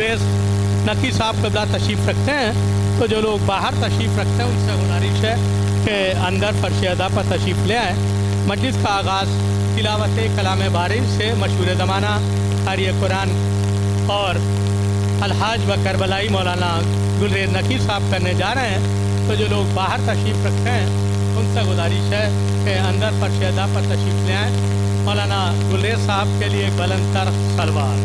نقی صاحب قبلہ تشریف رکھتے ہیں تو جو لوگ باہر تشریف رکھتے ہیں ان سے گزارش ہے کہ اندر فرش ادا پر تشریف لے آئیں۔ مجلس کا آغاز تلاوت کلام باری سے مشہور زمانہ قاری قرآن اور الحاج و کربلائی مولانا گلریز نقی صاحب کرنے جا رہے ہیں، تو جو لوگ باہر تشریف رکھتے ہیں ان سے گزارش ہے کہ اندر فرش ادا پر تشریف لے آئیں۔ مولانا گلریز صاحب کے لیے ایک بلند تر سلوات۔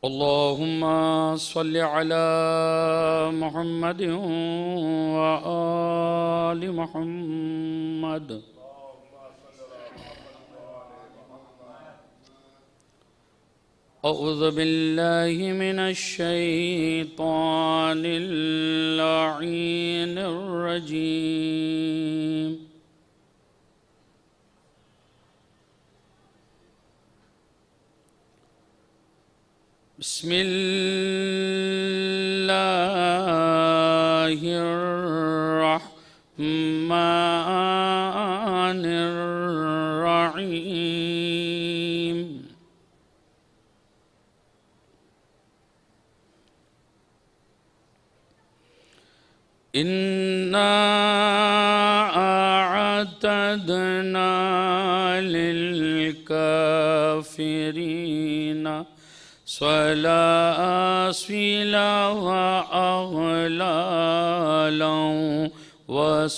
اللهم صل على محمد وآل محمد أعوذ بالله من الشيطان اللعين الرجيم بسم الله الرحمن الرحيم إنا أعتدنا للكافرين سلاسلا وأغلالا وسعيرا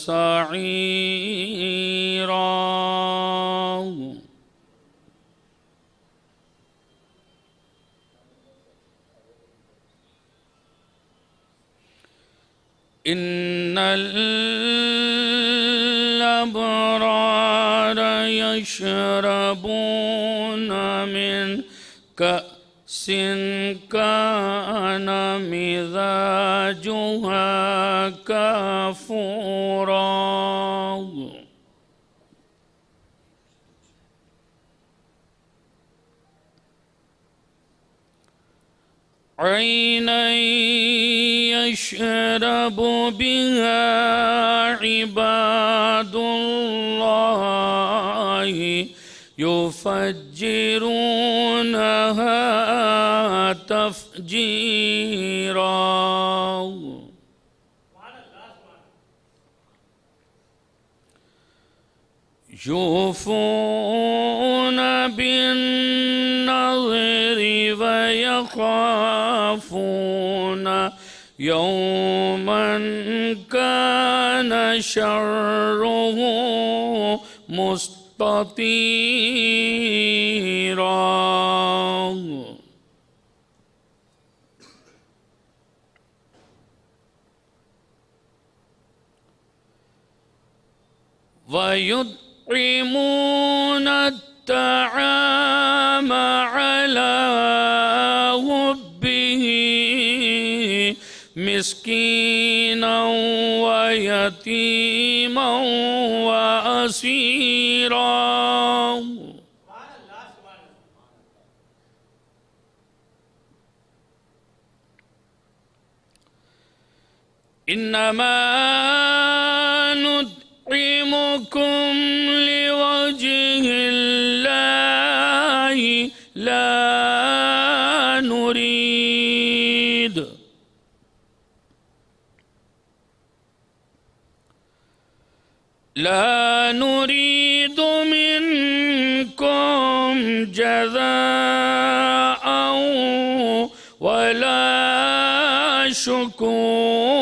إن الأبرار يشربون من كأس كان مزاجها كافورا عينا يشرب بها عباد الله يفجرونها تفجيرا يوفون بالنظر ويخافون يوما كان شره مستطيرا ويطعمون الطعام على حبه مسكينا ويتيما وأسيرا إنما نطعمكم لوجه الله لا نريد منكم جزاء ولا شكورا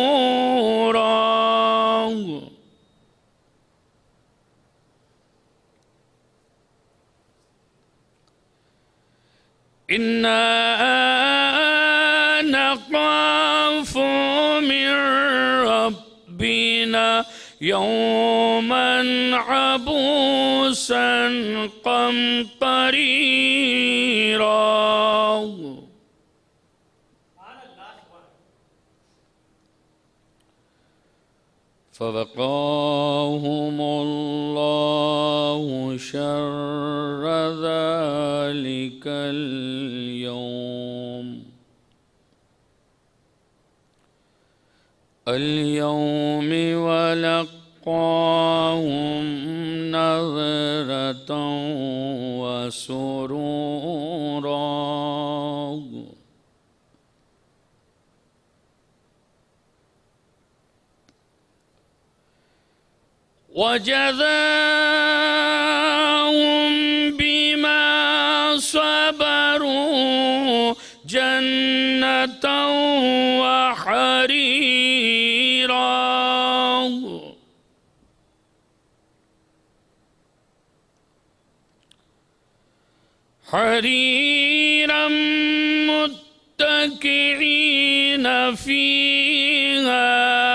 إنا نخاف من رب يوما عبوسا قمطريرا. فوقاهم الله شر ذلك اليوم ولقاهم نظرة وسرورا. وجزاهم بما صبروا جنة وحريرا. حريرا متكئين فيها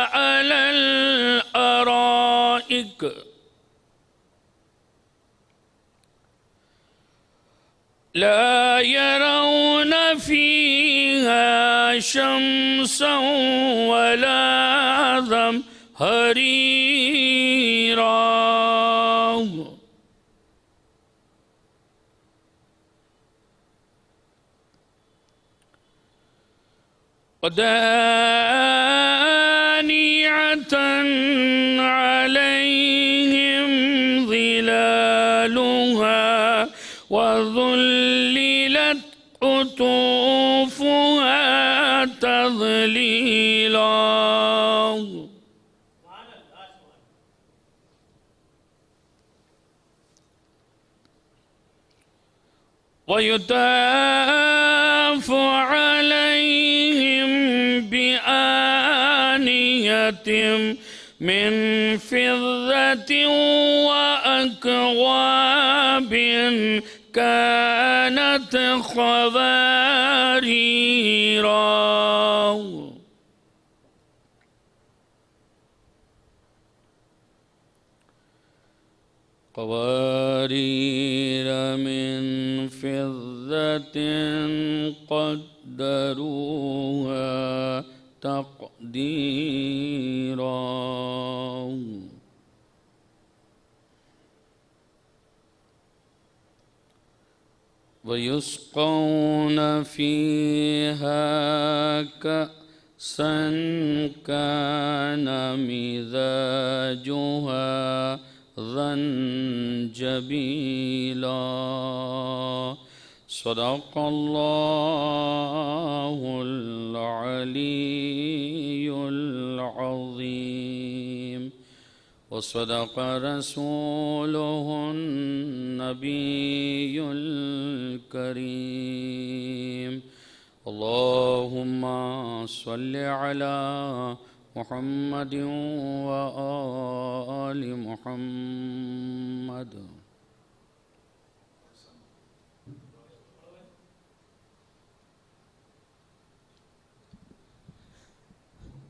على الأرائك لا يرون فيها شمسا ولا زمهريرا. ودانية عليهم ظلالها وذللت قطوفها تذليلا. ويطاف عليهم بآنية من فضة وأكواب كانت قواريرا. قوارير من فضة قدروها تقديرا. ويسقون فيها كأسا كان مزاجها زنجبيلا. صدق الله العلي العظيم وصدق رسوله النبي الكريم. اللهم صل على محمد وآل محمد.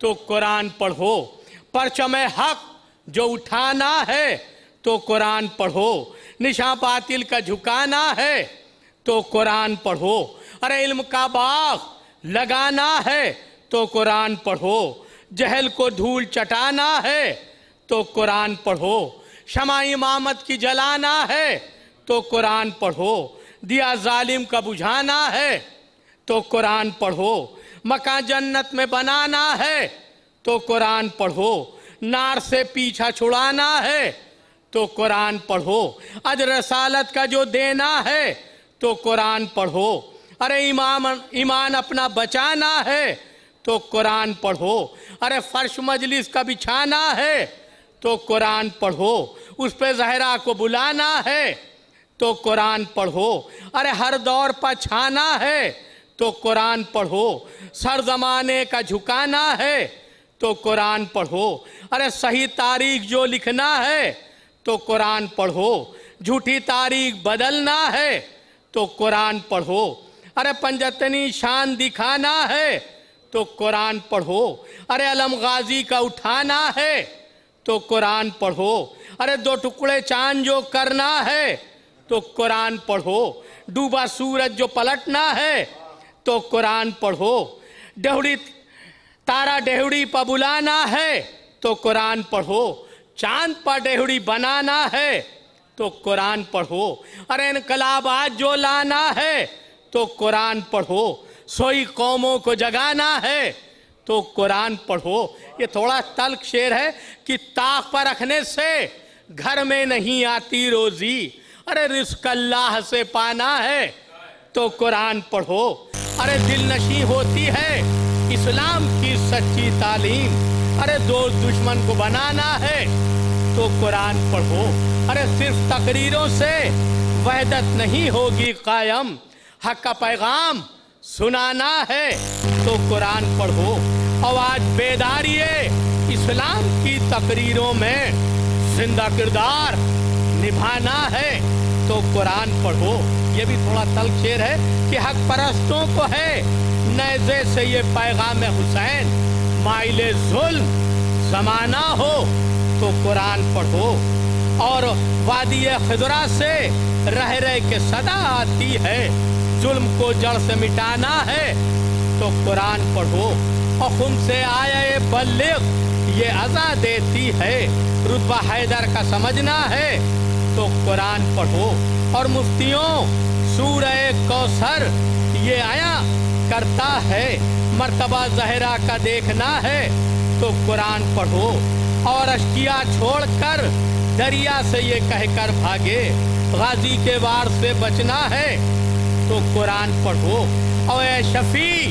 تو قرآن پڑھو، پرچم حق جو اٹھانا ہے تو قرآن پڑھو، نشاں باطل کا جھکانا ہے تو قرآن پڑھو، ارے علم کا باغ لگانا ہے تو قرآن پڑھو، جہل کو دھول چٹانا ہے تو قرآن پڑھو، شمع امامت کی جلانا ہے تو قرآن پڑھو، دیا ظالم کا بجھانا ہے تو قرآن پڑھو، مکان جنت میں بنانا ہے تو قرآن پڑھو، نار سے پیچھا چھڑانا ہے تو قرآن پڑھو، اجر رسالت کا جو دینا ہے تو قرآن پڑھو، ارے ایمان اپنا بچانا ہے تو قرآن پڑھو، ارے فرش مجلس کا بچھانا ہے تو قرآن پڑھو، اس پہ زہرا کو بلانا ہے تو قرآن پڑھو، ارے ہر دور پر چھانا ہے تو قرآن پڑھو، سر زمانے کا جھکانا ہے تو قرآن پڑھو، ارے صحیح تاریخ جو لکھنا ہے تو قرآن پڑھو، جھوٹی تاریخ بدلنا ہے تو قرآن پڑھو، ارے پنجتنی شان دکھانا ہے تو قرآن پڑھو، ارے علم غازی کا اٹھانا ہے تو قرآن پڑھو، ارے دو ٹکڑے چاند جو کرنا ہے تو قرآن پڑھو، ڈوبا سورج جو پلٹنا ہے تو قرآن پڑھو، تارا ڈہوڑی پہ بلانا ہے تو قرآن پڑھو، چاند پہ ڈہوڑی بنانا ہے تو قرآن پڑھو، ارے انقلابات جو لانا ہے تو قرآن پڑھو، سوئی قوموں کو جگانا ہے تو قرآن پڑھو۔ یہ تھوڑا تلخ شعر ہے کہ طاق پر رکھنے سے گھر میں نہیں آتی روزی، ارے رزق اللہ سے پانا ہے تو قرآن پڑھو، ارے دل نشیں ہوتی ہے اسلام کی سچی تعلیم، ارے دوست دشمن کو بنانا ہے تو قرآن پڑھو، ارے صرف تقریروں سے وحدت نہیں ہوگی قائم، حق کا پیغام سنانا ہے تو قرآن پڑھو، آواز بیداری اسلام کی تقریروں میں زندہ کردار نبھانا ہے تو قرآن پڑھو۔ یہ بھی تھوڑا تلخ شعر ہے کہ حق پرستوں کو ہے نیزے سے یہ پیغام حسین، مائل ظلم زمانہ ہو تو قرآن پڑھو، اور وادی خضرا سے رہ کے صدا آتی ہے، ظلم کو جڑ سے مٹانا ہے تو قرآن پڑھو، اور خم سے آئے بلغ یہ عزا دیتی ہے، رتبہ حیدر کا سمجھنا ہے تو قرآن پڑھو، اور مفتیوں سورہ کوثر یہ آیا کرتا ہے، مرتبہ زہرا کا دیکھنا ہے تو قرآن پڑھو، اور اشکیا چھوڑ کر دریا سے یہ کہہ کر بھاگے، غازی کے وار سے بچنا ہے تو قرآن پڑھو، اور اے شفیع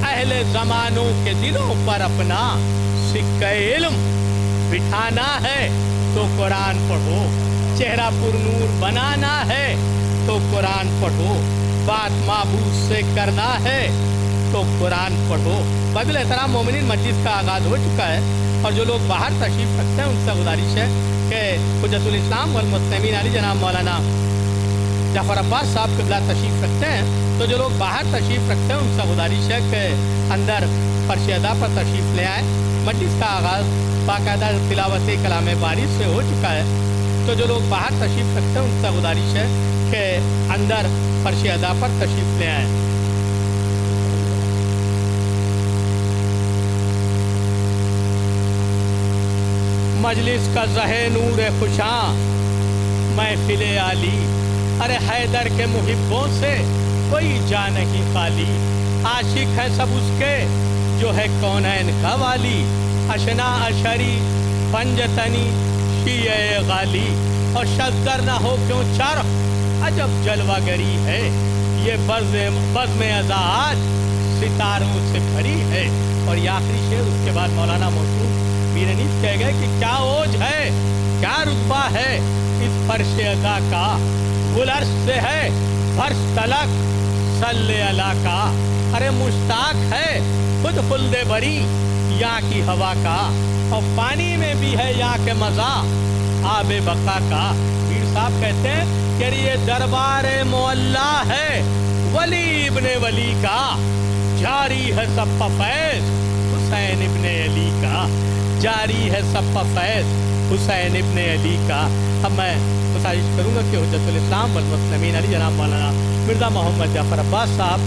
اہل زمانوں کے دلوں پر اپنا سکہ علم بٹھانا ہے تو قرآن پڑھو، چہرہ پر نور بنانا ہے تو قرآن پڑھو، بات معبود سے کرنا ہے تو قرآن پڑھو۔ قابل احترام مومنین، مجلس کا آغاز ہو چکا ہے، اور جو لوگ باہر تشریف رکھتے ہیں ان سے گزارش ہے کہ حجت الاسلام والمسلمین علی جناب مولانا جعفر عباس صاحب قبلہ تشریف رکھتے ہیں، تو جو لوگ باہر تشریف رکھتے ہیں ان سے گزارش ہے کہ اندر فرش ادا پر تشریف لے آئیں۔ مجلس کا آغاز باقاعدہ تلاوت کلام باری سے ہو چکا ہے، تو جو لوگ باہر تشریف رکھتے ہیں ان سے گزارش ہے کہ اندر فرش ادا پر تشریف لے آئیں۔ مجلس کا زہے نور خوشاں محفل عالی، ارے حیدر کے محبوں سے کوئی جا نہیں خالی، عاشق ہے سب اس کے جو ہے کونین کا والی، اشنا اشری پنجتنی شیعہ غالی، اور شذر نہ ہو کیوں چرخ عجب جلوہ گری ہے، یہ بزم ازاج ستاروں سے بھری ہے۔ اور یہ آخری شعر، اس کے بعد مولانا موصوف میر انیس کہہ گئے کہ کیا اوج ہے، کیا رتبہ ہے اس فرش ادا کا، گلرش سے ہے فرش تلک صلی اللہ کا، ارے مشتاق ہے خود خلد بری یہاں کی ہوا کا، اور پانی میں بھی ہے یہاں کے مزہ آب بقا کا۔ پیر صاحب کہتے ہیں کہ یہ دربار معلا ہے ولی ابن ولی کا، جاری ہے سب کا فیض حسین ابن علی کا، جاری ہے سب فیض حسین ابن علی کا۔ اب میں گزارش کروں گا کہ حجت الاسلام والمسلمین علی جناب مولانا مرزا محمد جعفر عباس صاحب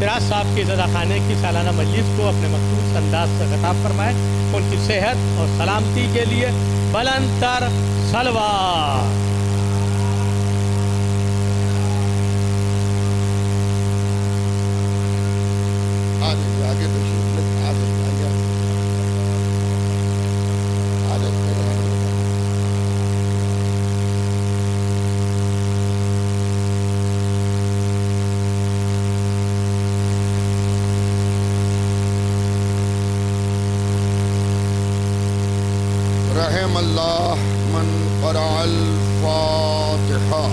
سراج صاحب کے عزت خانے کی سالانہ مجلس کو اپنے مخصوص انداز سے خطاب فرمائے۔ ان کی صحت اور سلامتی کے لیے بلند تر صلوات۔ رحم اللہ من قرأ الفاتحہ۔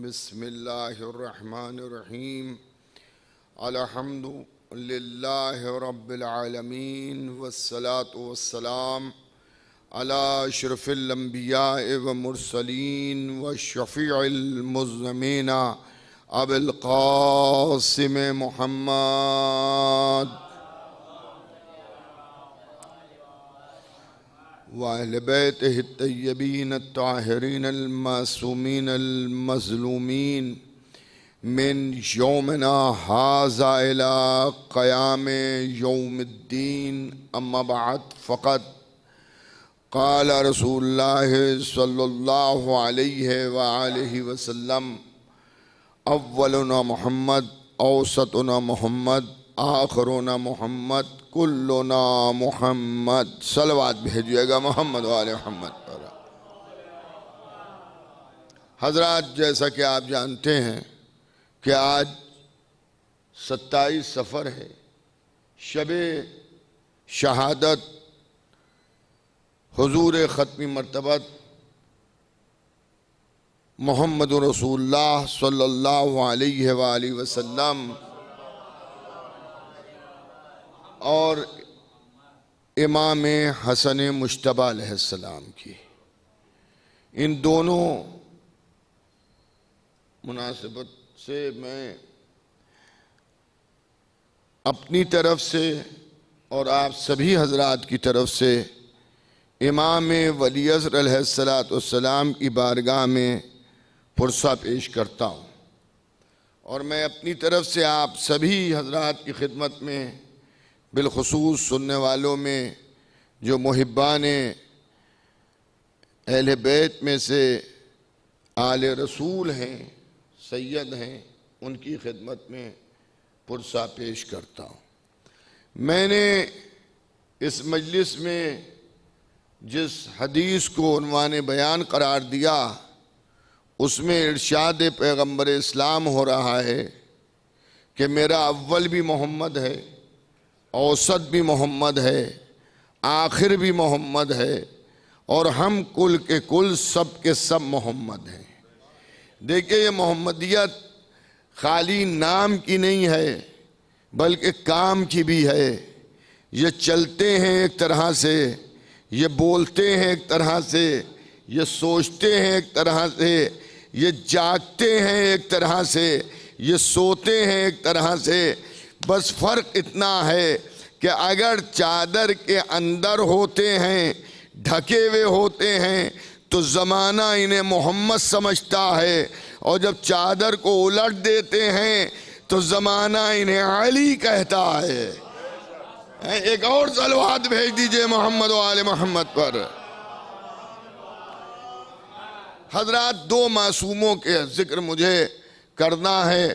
بسم اللہ الرحمن الرحیم۔ الحمد للہ رب العالمین والصلاة والسلام علی اشرف الانبیاء والمرسلین والشفیع المذنبین ابی القاسم محمد وأهل بيته الطيبين الطاهرين المعصومين المظلومين من يومنا هذا إلى قيام يوم الدين، أما بعد فقد قال رسول الله صلى الله عليه وآله وسلم: أولنا محمد، أوسطنا محمد، آخرنا محمد، کلنا محمد۔ صلوات بھیجیے گا محمد والے محمد پر۔ حضرات، جیسا کہ آپ جانتے ہیں کہ آج 27 سفر ہے، شب شہادت حضور ختمی مرتبت محمد رسول اللہ صلی اللہ علیہ وآلہ وسلم اور امام حسن مجتبی علیہ السلام کی، ان دونوں مناسبت سے میں اپنی طرف سے اور آپ سبھی حضرات کی طرف سے امام ولی عصر علیہ السلام کی بارگاہ میں پرسہ پیش کرتا ہوں، اور میں اپنی طرف سے آپ سبھی حضرات کی خدمت میں، بالخصوص سننے والوں میں جو محبان اہل بیت میں سے آل رسول ہیں، سید ہیں، ان کی خدمت میں پرسہ پیش کرتا ہوں۔ میں نے اس مجلس میں جس حدیث کو عنوان بیان قرار دیا، اس میں ارشاد پیغمبر اسلام ہو رہا ہے کہ میرا اول بھی محمد ہے، اوسط بھی محمد ہے، آخر بھی محمد ہے، اور ہم کل کے کل سب کے سب محمد ہیں۔ دیکھیں، یہ محمدیت خالی نام کی نہیں ہے بلکہ کام کی بھی ہے۔ یہ چلتے ہیں ایک طرح سے، یہ بولتے ہیں ایک طرح سے، یہ سوچتے ہیں ایک طرح سے، یہ جاگتے ہیں ایک طرح سے، یہ سوتے ہیں ایک طرح سے۔ بس فرق اتنا ہے کہ اگر چادر کے اندر ہوتے ہیں، ڈھکے ہوئے ہوتے ہیں، تو زمانہ انہیں محمد سمجھتا ہے، اور جب چادر کو الٹ دیتے ہیں تو زمانہ انہیں علی کہتا ہے۔ ایک اور صلوات بھیج دیجئے محمد و آل محمد پر۔ حضرات، دو معصوموں کے ذکر مجھے کرنا ہے،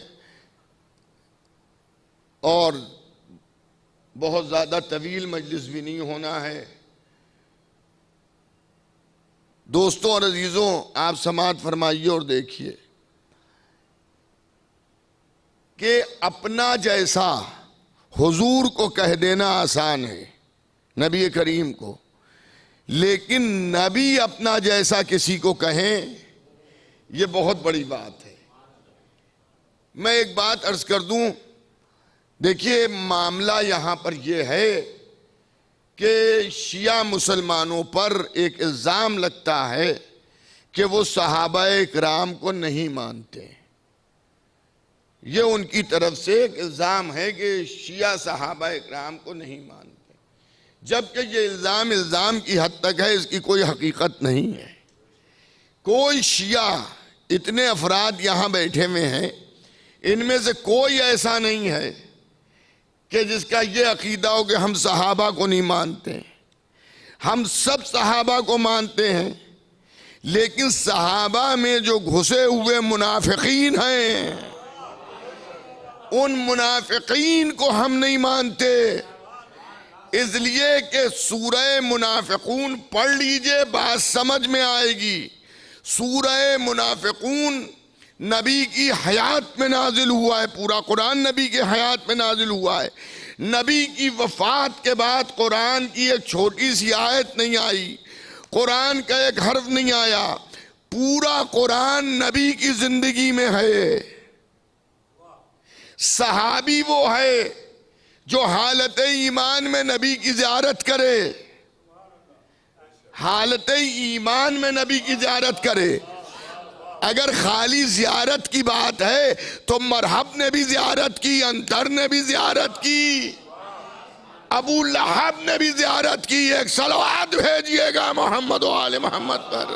اور بہت زیادہ طویل مجلس بھی نہیں ہونا ہے۔ دوستوں اور عزیزوں، آپ سماعت فرمائیے اور دیکھیے کہ اپنا جیسا حضور کو کہہ دینا آسان ہے، نبی کریم کو، لیکن نبی اپنا جیسا کسی کو کہیں یہ بہت بڑی بات ہے۔ میں ایک بات عرض کر دوں، دیکھیے معاملہ یہاں پر یہ ہے کہ شیعہ مسلمانوں پر ایک الزام لگتا ہے کہ وہ صحابہ کرام کو نہیں مانتے۔ یہ ان کی طرف سے ایک الزام ہے کہ شیعہ صحابہ کرام کو نہیں مانتے، جبکہ یہ الزام کی حد تک ہے، اس کی کوئی حقیقت نہیں ہے۔ کوئی شیعہ، اتنے افراد یہاں بیٹھے ہوئے ہیں، ان میں سے کوئی ایسا نہیں ہے کہ جس کا یہ عقیدہ ہو کہ ہم صحابہ کو نہیں مانتے۔ ہم سب صحابہ کو مانتے ہیں، لیکن صحابہ میں جو گھسے ہوئے منافقین ہیں، ان منافقین کو ہم نہیں مانتے۔ اس لیے کہ سورہ منافقون پڑھ لیجئے، بات سمجھ میں آئے گی۔ سورہ منافقون نبی کی حیات میں نازل ہوا ہے، پورا قرآن نبی کی حیات میں نازل ہوا ہے۔ نبی کی وفات کے بعد قرآن کی ایک چھوٹی سی آیت نہیں آئی، قرآن کا ایک حرف نہیں آیا، پورا قرآن نبی کی زندگی میں ہے۔ صحابی وہ ہے جو حالت ایمان میں نبی کی زیارت کرے، حالت ایمان میں نبی کی زیارت کرے۔ اگر خالی زیارت کی بات ہے تو مرحب نے بھی زیارت کی، انتر نے بھی زیارت کی، ابو لہب نے بھی زیارت کی۔ ایک صلوات بھیجئے گا محمد و آل محمد پر۔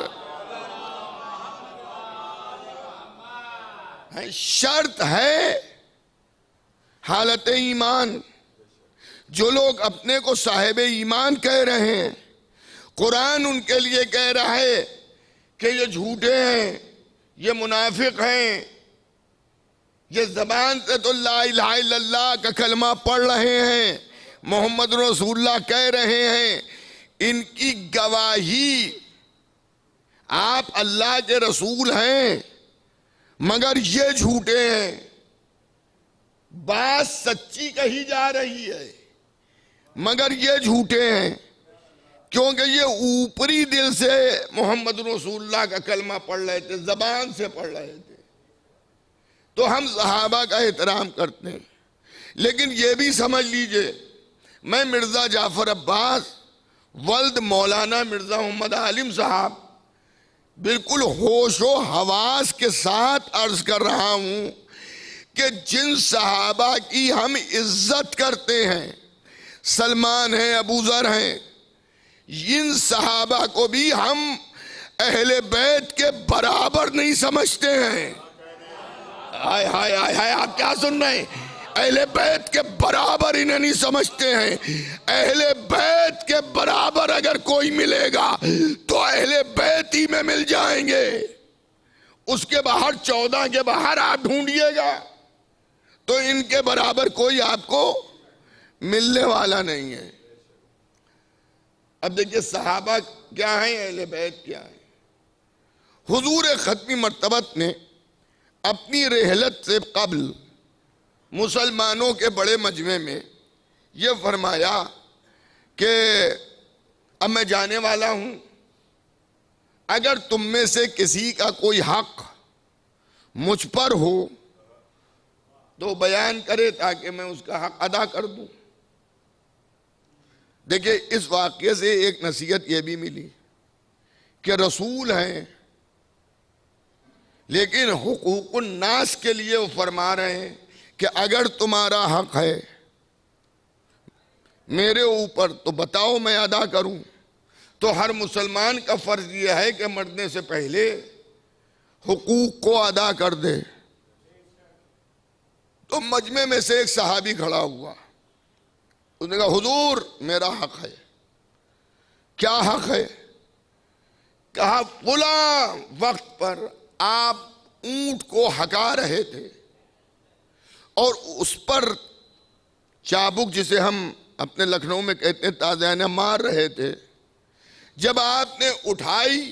شرط ہے حالت ایمان۔ جو لوگ اپنے کو صاحب ایمان کہہ رہے ہیں، قرآن ان کے لیے کہہ رہا ہے کہ یہ جھوٹے ہیں، یہ منافق ہیں، یہ زبان سے تو لا الہ الا اللہ کا کلمہ پڑھ رہے ہیں، محمد رسول اللہ کہہ رہے ہیں، ان کی گواہی آپ اللہ کے رسول ہیں مگر یہ جھوٹے ہیں۔ بات سچی کہی جا رہی ہے مگر یہ جھوٹے ہیں، کیونکہ یہ اوپری دل سے محمد رسول اللہ کا کلمہ پڑھ رہے تھے، زبان سے پڑھ رہے تھے۔ تو ہم صحابہ کا احترام کرتے ہیں، لیکن یہ بھی سمجھ لیجئے، میں مرزا جعفر عباس ولد مولانا مرزا محمد عالم صاحب بالکل ہوش و حواس کے ساتھ عرض کر رہا ہوں کہ جن صحابہ کی ہم عزت کرتے ہیں، سلمان ہیں، ابو ذر ہیں، ان صحابہ کو بھی ہم اہل بیت کے برابر نہیں سمجھتے ہیں۔ ہائے ہائے ہائے ہائے، آپ کیا سن رہے ہیں؟ اہل بیت کے برابر انہیں نہیں سمجھتے ہیں۔ اہل بیت کے برابر اگر کوئی ملے گا تو اہل بیت ہی میں مل جائیں گے، اس کے باہر 14 کے باہر آپ ڈھونڈیے گا تو ان کے برابر کوئی آپ کو ملنے والا نہیں ہے۔ اب دیکھیے صحابہ کیا ہیں، اہل بیت کیا ہیں۔ حضور ختمی مرتبت نے اپنی رحلت سے قبل مسلمانوں کے بڑے مجمع میں یہ فرمایا کہ اب میں جانے والا ہوں، اگر تم میں سے کسی کا کوئی حق مجھ پر ہو تو بیان کرے تاکہ میں اس کا حق ادا کر دوں۔ دیکھیں اس واقعے سے ایک نصیحت یہ بھی ملی کہ رسول ہیں لیکن حقوق الناس کے لیے وہ فرما رہے ہیں کہ اگر تمہارا حق ہے میرے اوپر تو بتاؤ، میں ادا کروں۔ تو ہر مسلمان کا فرض یہ ہے کہ مرنے سے پہلے حقوق کو ادا کر دے۔ تو مجمع میں سے ایک صحابی کھڑا ہوا، اس نے کہا حضور میرا حق ہے۔ کیا حق ہے؟ کہا فلاں وقت پر آپ اونٹ کو ہکا رہے تھے اور اس پر چابک، جسے ہم اپنے لکھنؤ میں کہتے ہیں تازیانہ، مار رہے تھے۔ جب آپ نے اٹھائی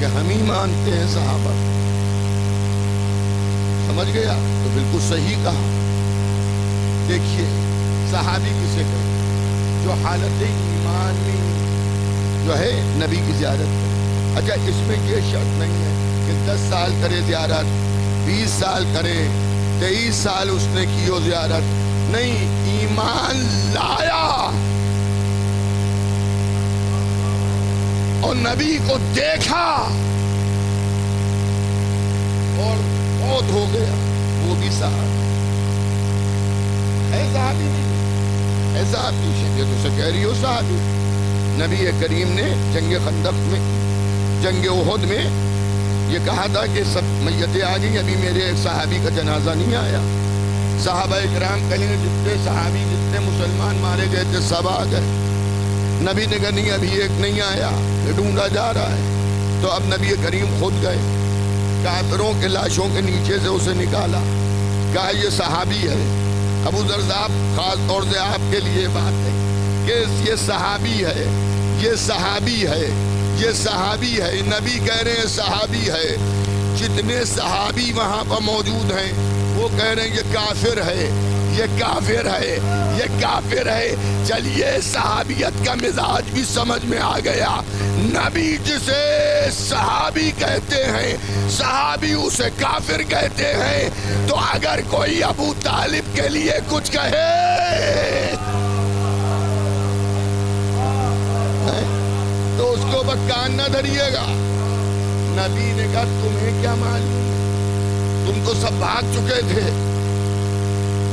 کہ ہم ہی مانتے ہیں صحابہ. سمجھ گیا؟ تو بالکل صحیح کہا. دیکھیے صحابی کسے کہتے ہیں؟ جو حالت ایمان میں جو ہے نبی کی زیارت کرے. اچھا اس میں یہ شرط نہیں ہے کہ 10 سال کرے زیارت، 20 سال کرے، 23 سال اس نے کیو زیارت. نہیں، ایمان لایا اور نبی کو دیکھا اور موت ہو گیا، وہ بھی صحابی ہے. صحابی نہیں ہے، صحابی. یہ تو سے کہہ رہی ہو صحابی. نبی کریم نے جنگ خندق میں، جنگ احد میں یہ کہا تھا کہ سب میتیں آ گئی، ابھی میرے ایک صحابی کا جنازہ نہیں آیا. صحابہ اکرام کہیں جتنے صحابی جتنے مسلمان مارے گئے تھے سب آ گئے. نبی نے کہا نہیں ابھی ایک نہیں آیا، یہ ڈھونڈا جا رہا ہے. تو اب نبی کریم خود گئے، کافروں کے لاشوں کے نیچے سے اسے نکالا، کہا یہ صحابی ہے. ابو ذر صاحب خاص طور سے آپ کے لیے بات ہے کہ یہ صحابی ہے، یہ صحابی ہے، یہ صحابی ہے. نبی کہہ رہے ہیں صحابی ہے. جتنے صحابی وہاں پر موجود ہیں وہ کہہ رہے ہیں یہ کافر ہے، یہ کافر ہے، یہ کافر ہے. چلیے صحابیت کا مزاج بھی سمجھ میں آ گیا. نبی جسے صحابی کہتے ہیں، صحابی اسے کافر کہتے ہیں. تو اگر کوئی ابو طالب کے لیے کچھ کہے تو اس کو کان نہ دھریے گا. نبی نے کہا تمہیں کیا معلوم، تم تو سب بھاگ چکے تھے.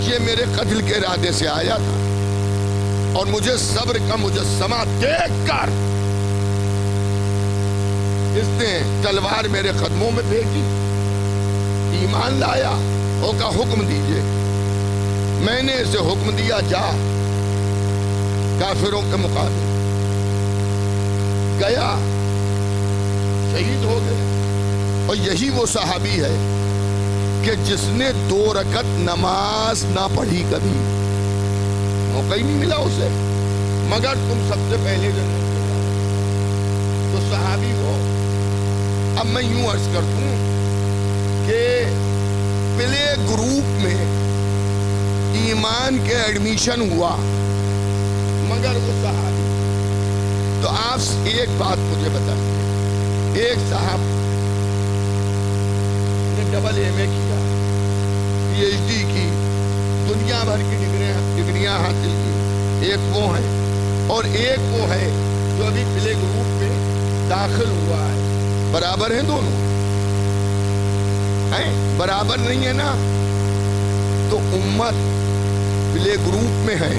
یہ میرے قتل کے ارادے سے آیا تھا اور مجھے صبر کا مجسمہ دیکھ کر اس نے تلوار میرے قدموں میں پھینکی. ایمان لایا اور کہا حکم دیجئے. میں نے اسے حکم دیا جا کافروں کے مقابلے. گیا، شہید ہو گئے. اور یہی وہ صحابی ہے کہ جس نے 2 رکعت نماز نہ پڑھی کبھی، موقع ہی نہیں ملا اسے، مگر تم سب سے پہلے جنت میں جاؤ. تو صحابی کو اب میں یوں عرض کرتا ہوں کہ پلے گروپ میں ایمان کے ایڈمیشن ہوا مگر وہ صحابی. تو آپ ایک بات مجھے بتائیں، ایک صاحب نے ڈبل ایم اے کیا، پی ایچ ڈی کی، دنیا بھر کی ڈگریاں حاصل کی، ایک وہ ہے اور ایک وہ ہے جو ابھی پلے گروپ میں داخل ہوا ہے. برابر ہیں دونوں؟ ہیں برابر نہیں ہے نا. تو امت پلے گروپ میں ہے.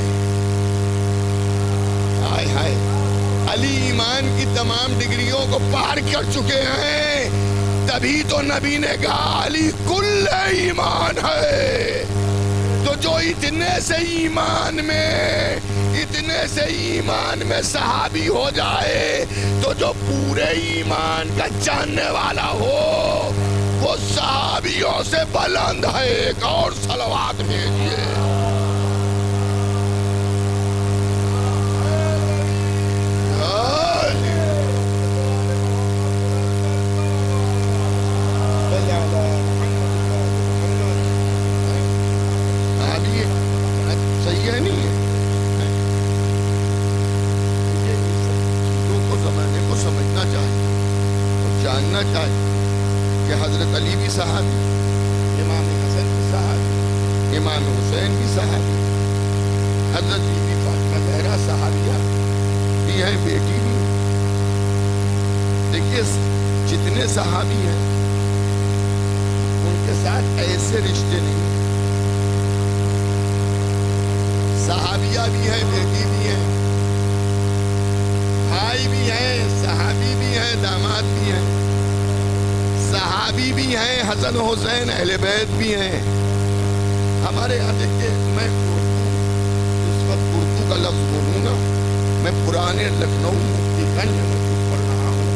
ہائے ہائے، علی ایمان کی تمام ڈگریوں کو پار کر چکے ہیں. تبھی تو نبی نے کہا علی کل ایمان ہے. تو جو اتنے سے ایمان میں صحابی ہو جائے تو جو پورے ایمان کا جاننے والا ہو وہ صحابیوں سے بلند ہے. ایک اور صلوات بھیجیے. صحیح ہے نہیں ہے؟ چیزوں کو زمانے کو سمجھنا چاہیے اور جاننا چاہیے کہ حضرت علی بھی صحابی، امام حسن بھی صحابی، امام حسین بھی صحابی، حضرت بی بی فاطمہ زہرا صحابیہ بھی ہیں، بیٹی بھی. دیکھیے جتنے صحابی ہیں ان کے ساتھ ایسے رشتے نہیں. صحابیہ بھی ہیں، بیٹی بھی ہیں، بھائی بھی ہیں، صحابی بھی ہیں، داماد بھی ہیں، صحابی بھی ہیں، حسن حسین اہل بیت بھی ہیں. ہمارے یہاں دیکھیے، میں اس وقت اردو کا لفظ بولوں گا، میں پرانے لکھنؤ مفتی گنج میں پڑھ رہا ہوں.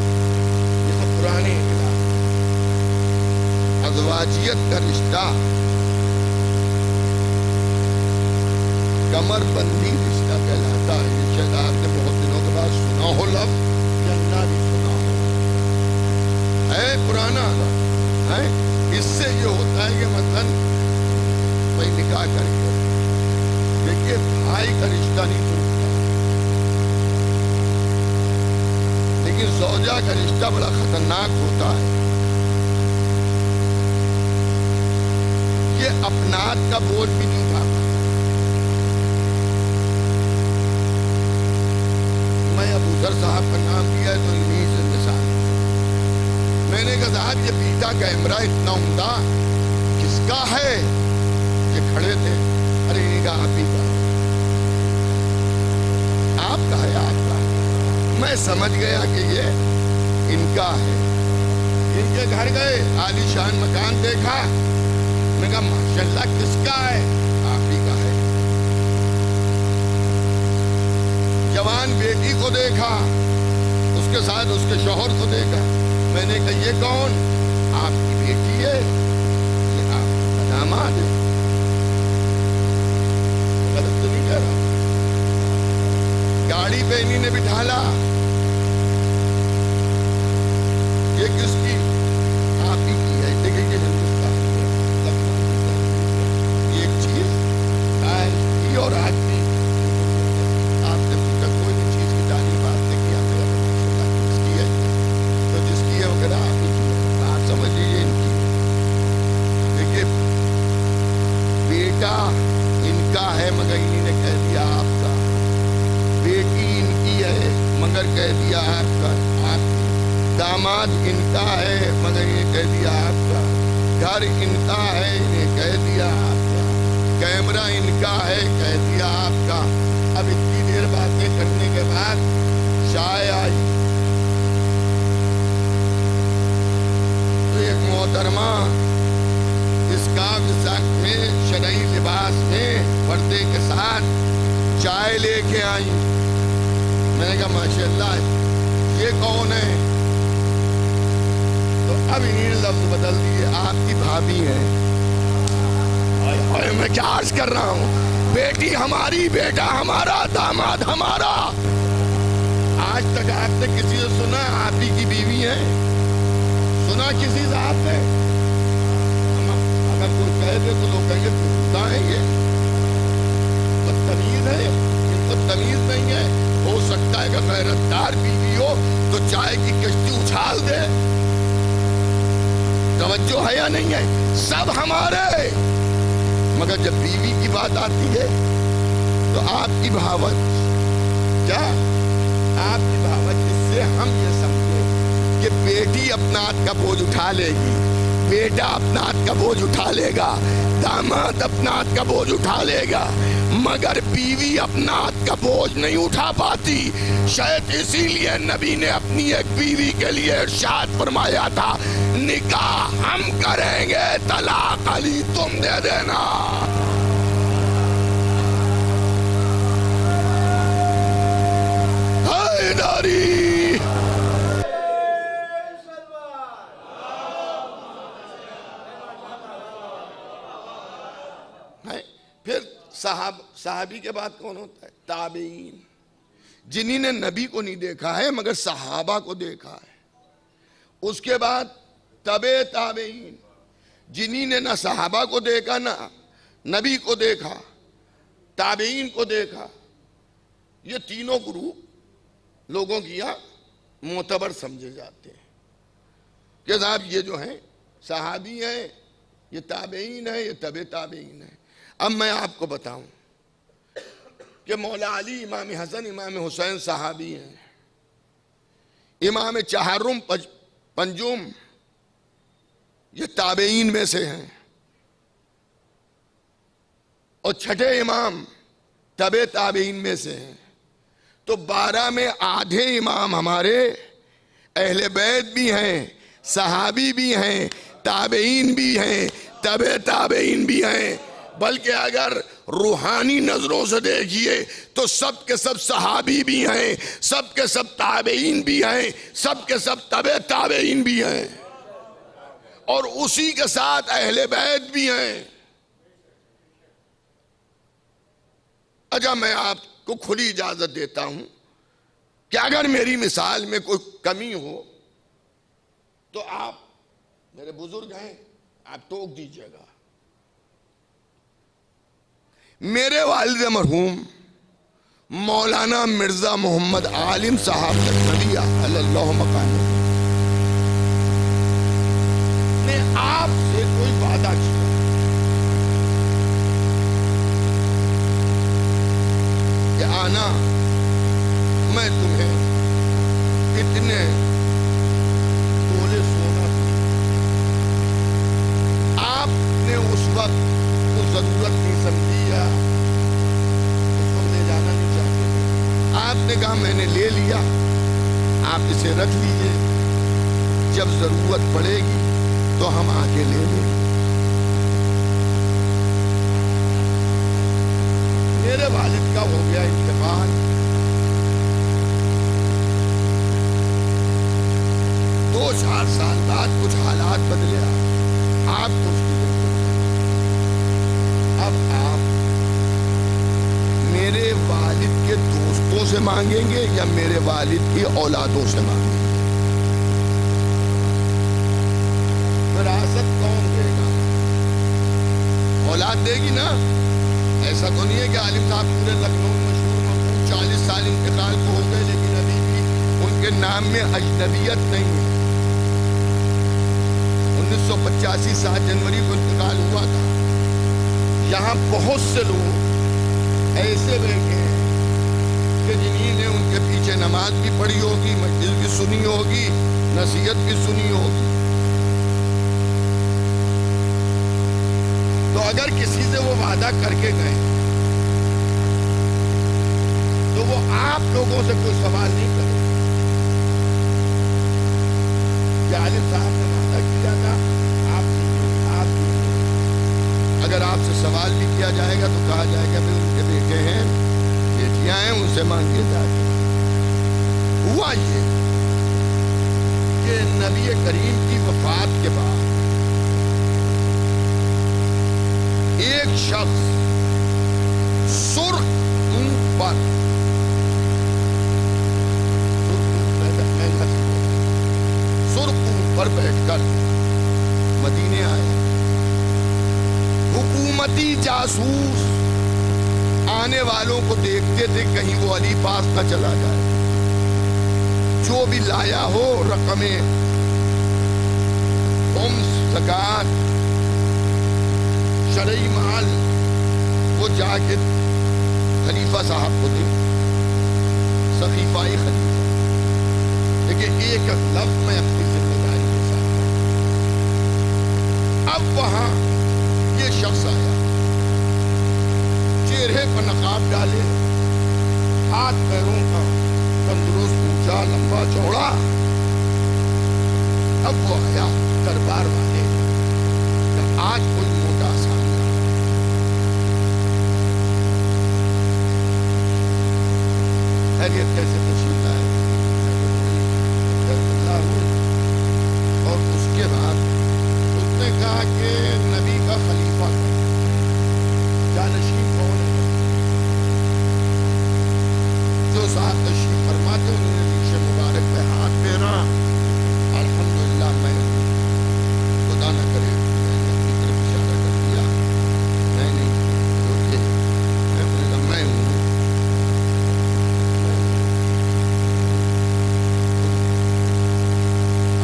یہ سب پرانے ازواجیت کا رشتہ کمر بندی رشتہ کہلاتا ہے. یہ شاید آپ نے بہت دنوں کے بعد سنا ہو لفظ یا نہ بھی سنا ہو. پرانا ہے، اس سے یہ ہوتا ہے کہ مثلا بھائی نکاح کر کے دیکھیے بھائی کا رشتہ نہیں ٹوٹتا، لیکن زوجہ کا رشتہ بڑا خطرناک ہوتا ہے۔ یہ اپنات کا بوجھ بھی نہیں اٹھاتا۔ میں ابو ذر صاحب کا نام لیا ہے تو انہیں سے مثال، میں نے کہا صاحب یہ بیٹا کیمرہ اتنا عمدہ کس کا ہے؟ یہ کھڑے تھے، ارے یہ کہا آپ ہی کا ہے، آپ کا ہے، آپ کا ہے۔ میں سمجھ گیا کہ یہ ان کا ہے۔ ان کے گھر گئے، عالی شان مکان دیکھا، میں کہا ماشاءاللہ کس کا ہے؟ آپ ہی کا ہے۔ جوان بیٹی کو دیکھا، اس کے ساتھ اس کے شوہر کو دیکھا، میں نے کہا یہ کون؟ آپ کی بیٹی ہے، یہ آپ کا داماد ہے۔ غلط تو نہیں کہہ رہا؟ گاڑی پہ انہی نے بٹھالا، یہ کس کی؟ آپ ہی کی ہے۔ دیکھیں یہ ہندوستان ایک چیز کی اور آج کی آپ نے پوچھا کوئی بھی چیز کی تعریف آپ نے کیا کس کی ہے تو جس کی ہے وہ کہہ رہا آپ ہی کی ہے، آپ سمجھ لیجیے ان کی۔ دیکھیے بیٹا ان کا ہے مگر انہی نے کہہ دیا آپ کا، بیٹی ان کی ہے مگر کہہ دیا آپ کا، آپ کی، داماد ان کا ہے مگر انہیں کہہ دیا آپ کا، گھر ان کا ہے انہیں کہہ دیا آپ کا، کیمرہ ان کا ہے کہہ دیا آپ کا۔ اب اتنی دیر باتیں کرنے کے بعد چائے آئی تو ایک محترمہ اس کاف سخت میں شرعی لباس میں پردے کے ساتھ چائے لے کے آئی۔ میں نے کہا ماشاءاللہ یہ کون ہے؟ تو اب انہی نے لفظ بدل دیے، آپ کی بھابھی ہیں۔ میں کیا عرض کر رہا ہوں، بیٹی ہماری، بیٹا ہمارا، داماد ہمارا۔ آج تک آپ نے کسی سے سنا آپ ہی کی بیوی ہیں؟ سنا کسی سے آپ نے؟ اگر کوئی کہہ دے تو لوگ کہیں گے بھوتا ہے، یہ بدتمیز ہے، ان کو تمیز نہیں ہے۔ ہو سکتا ہے کہ غیرت دار بیوی ہو تو چائے کی کشتی اچھال دے۔ توجہ ہے یا نہیں ہے؟ سب ہمارے، مگر جب بیوی کی بات آتی ہے تو آپ کی بھاوت، کیا آپ کی بھاوت، جس سے ہم یہ سمجھے کہ بیٹی اپنا ہاتھ کا بوجھ اٹھا لے گی، بیٹا اپنا ہاتھ کا بوجھ اٹھا لے گا، داماد اپنا ہاتھ کا بوجھ اٹھا لے گا، مگر بیوی اپنا ہاتھ کا بوجھ نہیں اٹھا پاتی۔ شاید اسی لیے نبی نے اپنی ایک بیوی کے لیے ارشاد فرمایا تھا، نکاح ہم کریں گے، طلاق علی تم دے دینا۔ حیدری پھر صحابی کے بعد کون ہوتا ہے؟ تابعین، جنہی نے نبی کو نہیں دیکھا ہے مگر صحابہ کو دیکھا ہے۔ اس کے بعد تبع تابعین، جنہی نے نہ صحابہ کو دیکھا نہ نبی کو دیکھا، تابعین کو دیکھا۔ یہ تینوں گروپ لوگوں کی یہاں معتبر سمجھے جاتے ہیں کہ صاحب یہ جو ہیں صحابی ہیں، یہ تابعین ہیں، یہ تبع تابعین ہیں۔ اب میں آپ کو بتاؤں کہ مولا علی، امام حسن، امام حسین صحابی ہیں، امام چہارم پنجم یہ تابعین میں سے ہیں، اور چھٹے امام تبع تابعین میں سے ہیں۔ تو 12 میں آدھے امام ہمارے اہل بیت بھی ہیں، صحابی بھی ہیں، تابعین بھی ہیں، تبع تابعین بھی ہیں۔ بلکہ اگر روحانی نظروں سے دیکھیے تو سب کے سب صحابی بھی ہیں، سب کے سب تابعین بھی ہیں، سب کے سب تبع تابعین بھی ہیں، اور اسی کے ساتھ اہل بیت بھی ہیں۔ اچھا میں آپ کو کھلی اجازت دیتا ہوں کہ اگر میری مثال میں کوئی کمی ہو تو آپ میرے بزرگ ہیں آپ ٹوک دیجئے گا. میرے والد مرحوم مولانا مرزا محمد عالم صاحب لکھنوی اللہ مقام نے آپ سے کوئی وعدہ کیا کہ آنا میں تمہیں اتنے تولے سونا دوں. آپ نے اس وقت تو ضرورت نہیں سمجھی یا اس کو لے جانا نہیں چاہتے تھے. آپ نے کہا میں نے لے لیا, آپ اسے رکھ لیجئے, جب ضرورت پڑے گی تو ہم آ کے لے لیں. میرے والد کا ہو گیا انتقال. دو چار سال بعد کچھ حالات بدلے, آپ کو اس کی ضرورت ہے. اب آپ میرے والد کے دوستوں سے مانگیں گے یا میرے والد کی اولادوں سے مانگیں گے؟ وراثت کون دے گا؟ اولاد دے گی نا. ایسا تو نہیں ہے کہ عالم صاحب پورے لکھنؤ مشہور مقبول 40 سال انتقال کو ہو گئے لیکن ابھی بھی ان کے نام میں اجنبیت نہیں ہے. 1985 7 جنوری کو انتقال ہوا تھا. یہاں بہت سے لوگ ایسے بیٹھے ہیں کہ جنہیں نے ان کے پیچھے نماز بھی پڑھی ہوگی, مجلس بھی سنی ہوگی, نصیحت بھی سنی ہوگی. تو اگر کسی سے وہ وعدہ کر کے گئے تو وہ آپ لوگوں سے کوئی سوال نہیں کرے. کہ عالم صاحب نے وعدہ کیا تھا آپ اگر آپ سے سوال بھی کیا جائے گا تو کہا جائے گا کہ ان کے بیٹے ہیں بیٹیاں ہیں ان سے مانگے جائے. ہوا یہ کہ نبی کریم کی وفات کے بعد ایک شخص سرخ اونٹ پر بیٹھ کر مدینے آیا. حکومتی جاسوس آنے والوں کو دیکھتے تھے کہیں وہ علی پاس نہ چلا جائے. جو بھی لایا ہو رقمیں, خمس, زکات, شرعی مال, وہ جا کے خلیفہ صاحب کو دے. سخیفائی خلیفہ. لیکن ایک لفظ میں اپنی ذمہ داری کے ساتھ. اب وہاں یہ شخص آیا, چہرے پر نقاب ڈالے, ہاتھ پیروں کا تندرست, اونچا, لمبا, چوڑا. اب وہ آیا دربار والے کہ آج کوئی موٹا سا خیریت کیسے تشریف لائے. اور اس کے بعد اس نے کہا کہ نبی کا خلیفہ جانشین کون ہے؟ جو صاحب تشریف فرماتے انہوں نے نیچے مبارک پہ ہاتھ پھیرا. الحمدللہ میں خدا نہ کرے میں نے اپنی طرف اشارہ کر دیا. میں ہوں.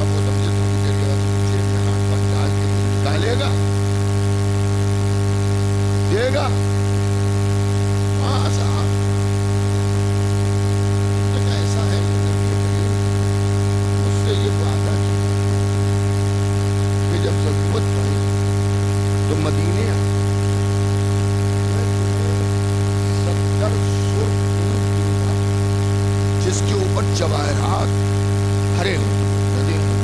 اب وہ سمجھے تھوڑی دیر کے بعد جیب میں ہاتھ پر ڈال کے نکالے گا, دے گا. ہاں صاحب ایسا ہے مجھ سے یہ وعدہ کیا کہ جب ضرورت پڑے تو مدینے آ 70 سرخ اونٹ دوں گا جس کے اوپر جواہرات ہرے لدے ہوں.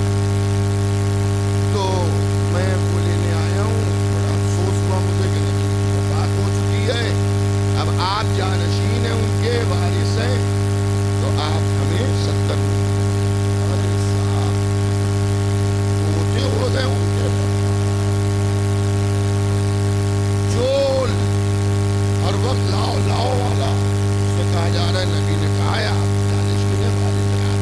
تو میں وہ لینے آیا ہوں. بڑا افسوس ہوا مجھے کہ نبی کی وفات ہو چکی ہے. اب آپ جانشین ہیں, ان کے وارث ہیں, تو آپ ہمیں 70 ارے صاحب ہوتے ہو گئے ان کے جو ہر وقت لاؤ لاؤ والا. اس سے کہا جا رہا ہے نبی نے کہا ہے آپ جانشین ہیں, والد ہیں, آپ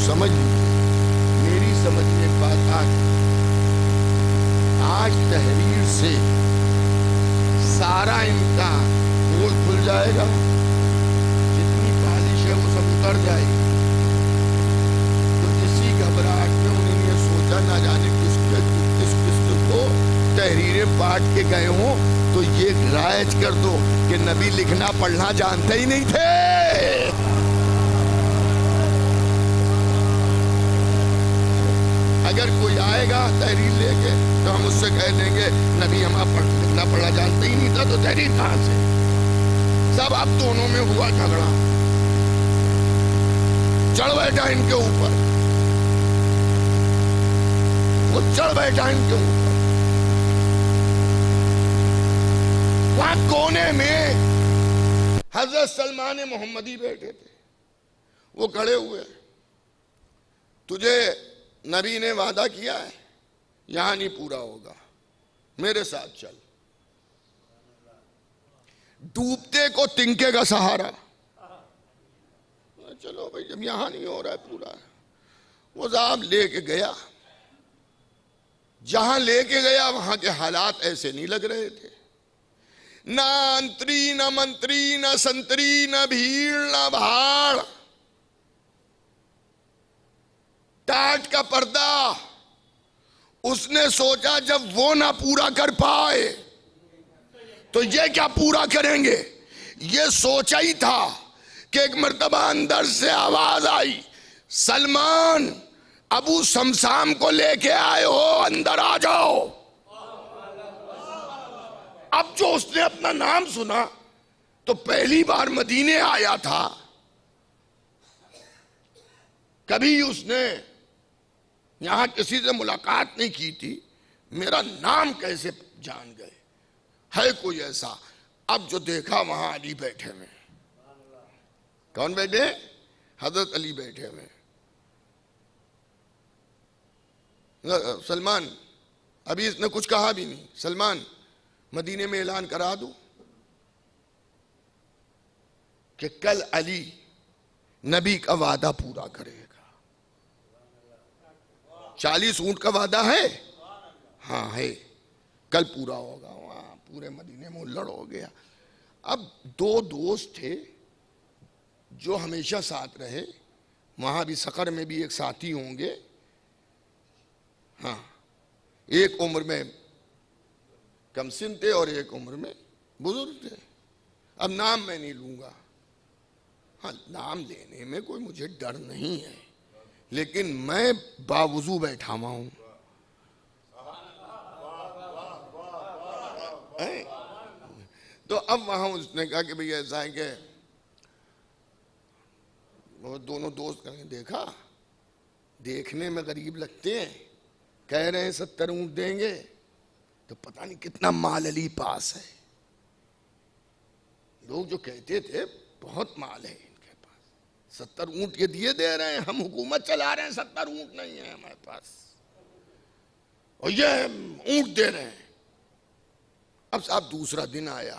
سمجھ میری سمجھ میں ایک بات آج تحریر سے سارا ان کا پول کھل جائے گا، جتنی پالش ہے وہ سب اتر جائے گی. تو اسی گھبراہٹ میں انہوں نے سوچا نہ جانے کس کو تحریریں بانٹ کے گئے ہوں تو یہ رائج کر دو کہ نبی لکھنا پڑھنا جانتے ہی نہیں تھے. اگر کوئی آئے گا تحریر لے کے تو ہم اس سے کہہ دیں گے نبی ہمارا لکھنا پڑھنا جانتے ہی نہیں تھا تو تحریر کہاں سے. سب اب دونوں میں ہوا جھگڑا، چڑھ بیٹھا ان کے اوپر، وہ چڑھ بیٹھا ان کے اوپر. وہاں کونے میں حضرت سلمان محمدی بیٹھے تھے، وہ کھڑے ہوئے. تجھے نبی نے وعدہ کیا ہے یہاں نہیں پورا ہوگا، میرے ساتھ چل. ڈوبتے کو تنکے کا سہارا. چلو بھائی جب یہاں نہیں ہو رہا ہے پورا، وہ صاحب لے کے گیا. جہاں لے کے گیا وہاں کے حالات ایسے نہیں لگ رہے تھے. نہ انتری نہ منتری نہ سنتری نہ بھیڑ نہ بھاڑ، ٹاٹ کا پردہ. اس نے سوچا جب وہ نہ پورا کر پائے تو یہ کیا پورا کریں گے. یہ سوچا ہی تھا کہ ایک مرتبہ اندر سے آواز آئی، سلمان ابو سمسام کو لے کے آئے ہو، اندر آ جاؤ. اب جو اس نے اپنا نام سنا تو پہلی بار مدینے آیا تھا، کبھی اس نے یہاں کسی سے ملاقات نہیں کی تھی. میرا نام کیسے جان گئے، ہے کوئی ایسا. اب جو دیکھا وہاں علی بیٹھے ہوئے. کون بیٹھے؟ حضرت علی بیٹھے ہوئے. سلمان، ابھی اس نے کچھ کہا بھی نہیں. سلمان مدینے میں اعلان کرا دوں کہ کل علی نبی کا وعدہ پورا کرے گا. 40 اونٹ کا وعدہ ہے، ہاں ہے، کل پورا ہوگا. وہاں پورے مدینے میں لڑ ہو گیا. اب 2 دوست تھے جو ہمیشہ ساتھ رہے، وہاں بھی سقر میں بھی ایک ساتھی ہوں گے. ہاں، ایک عمر میں کم سن تھے اور ایک عمر میں بزرگ تھے. اب نام میں نہیں لوں گا. ہاں، نام لینے میں کوئی مجھے ڈر نہیں ہے، لیکن میں باوضو بیٹھا ہوا ہوں. تو اب وہاں اس نے کہا کہ بھئی ایسا ہے کہ وہ دونوں دوست کہیں دیکھا، دیکھنے میں غریب لگتے ہیں، کہہ رہے ہیں 70 اونٹ دیں گے، تو پتہ نہیں کتنا مال علی پاس ہے. لوگ جو کہتے تھے بہت مال ہے ان کے پاس، 70 اونٹ یہ دیے دے رہے ہیں، ہم حکومت چلا رہے ہیں، 70 اونٹ نہیں ہے ہمارے پاس، اور یہ اونٹ دے رہے ہیں. اب صاحب دوسرا دن آیا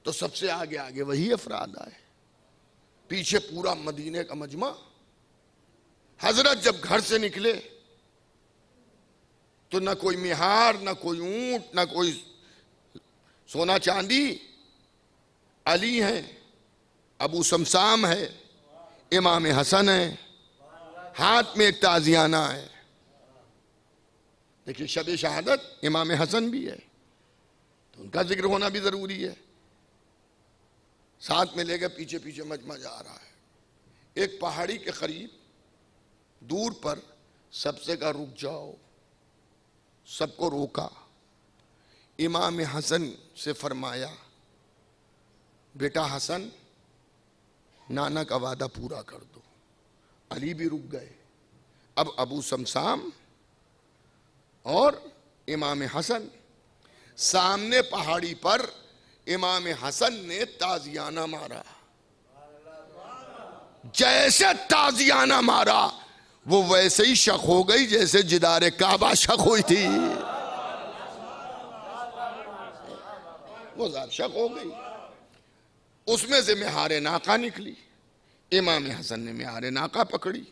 تو سب سے آگے آگے وہی افراد آئے، پیچھے پورا مدینے کا مجمع. حضرت جب گھر سے نکلے تو نہ کوئی مہار، نہ کوئی اونٹ، نہ کوئی سونا چاندی. علی ہیں، ابو سمسام ہے، امام حسن ہے، ہاتھ میں ایک تازیانہ ہے. دیکھیے شب شہادت امام حسن بھی ہے تو ان کا ذکر ہونا بھی ضروری ہے. ساتھ میں لے کے پیچھے پیچھے مجمع جا رہا ہے. ایک پہاڑی کے قریب دور پر سب سے کہا رک جاؤ. سب کو روکا. امام حسن سے فرمایا بیٹا حسن نانا کا وعدہ پورا کر دو. علی بھی رک گئے. اب ابو سمسام اور امام حسن سامنے پہاڑی پر امام حسن نے تازیانہ مارا. جیسے تازیانہ مارا وہ ویسے ہی شق ہو گئی جیسے جدار کعبہ شق ہوئی تھی. وہ ذات شق ہو گئی. اس میں سے مہار ناقہ نکلی. امام حسن نے مہار ناقہ پکڑی.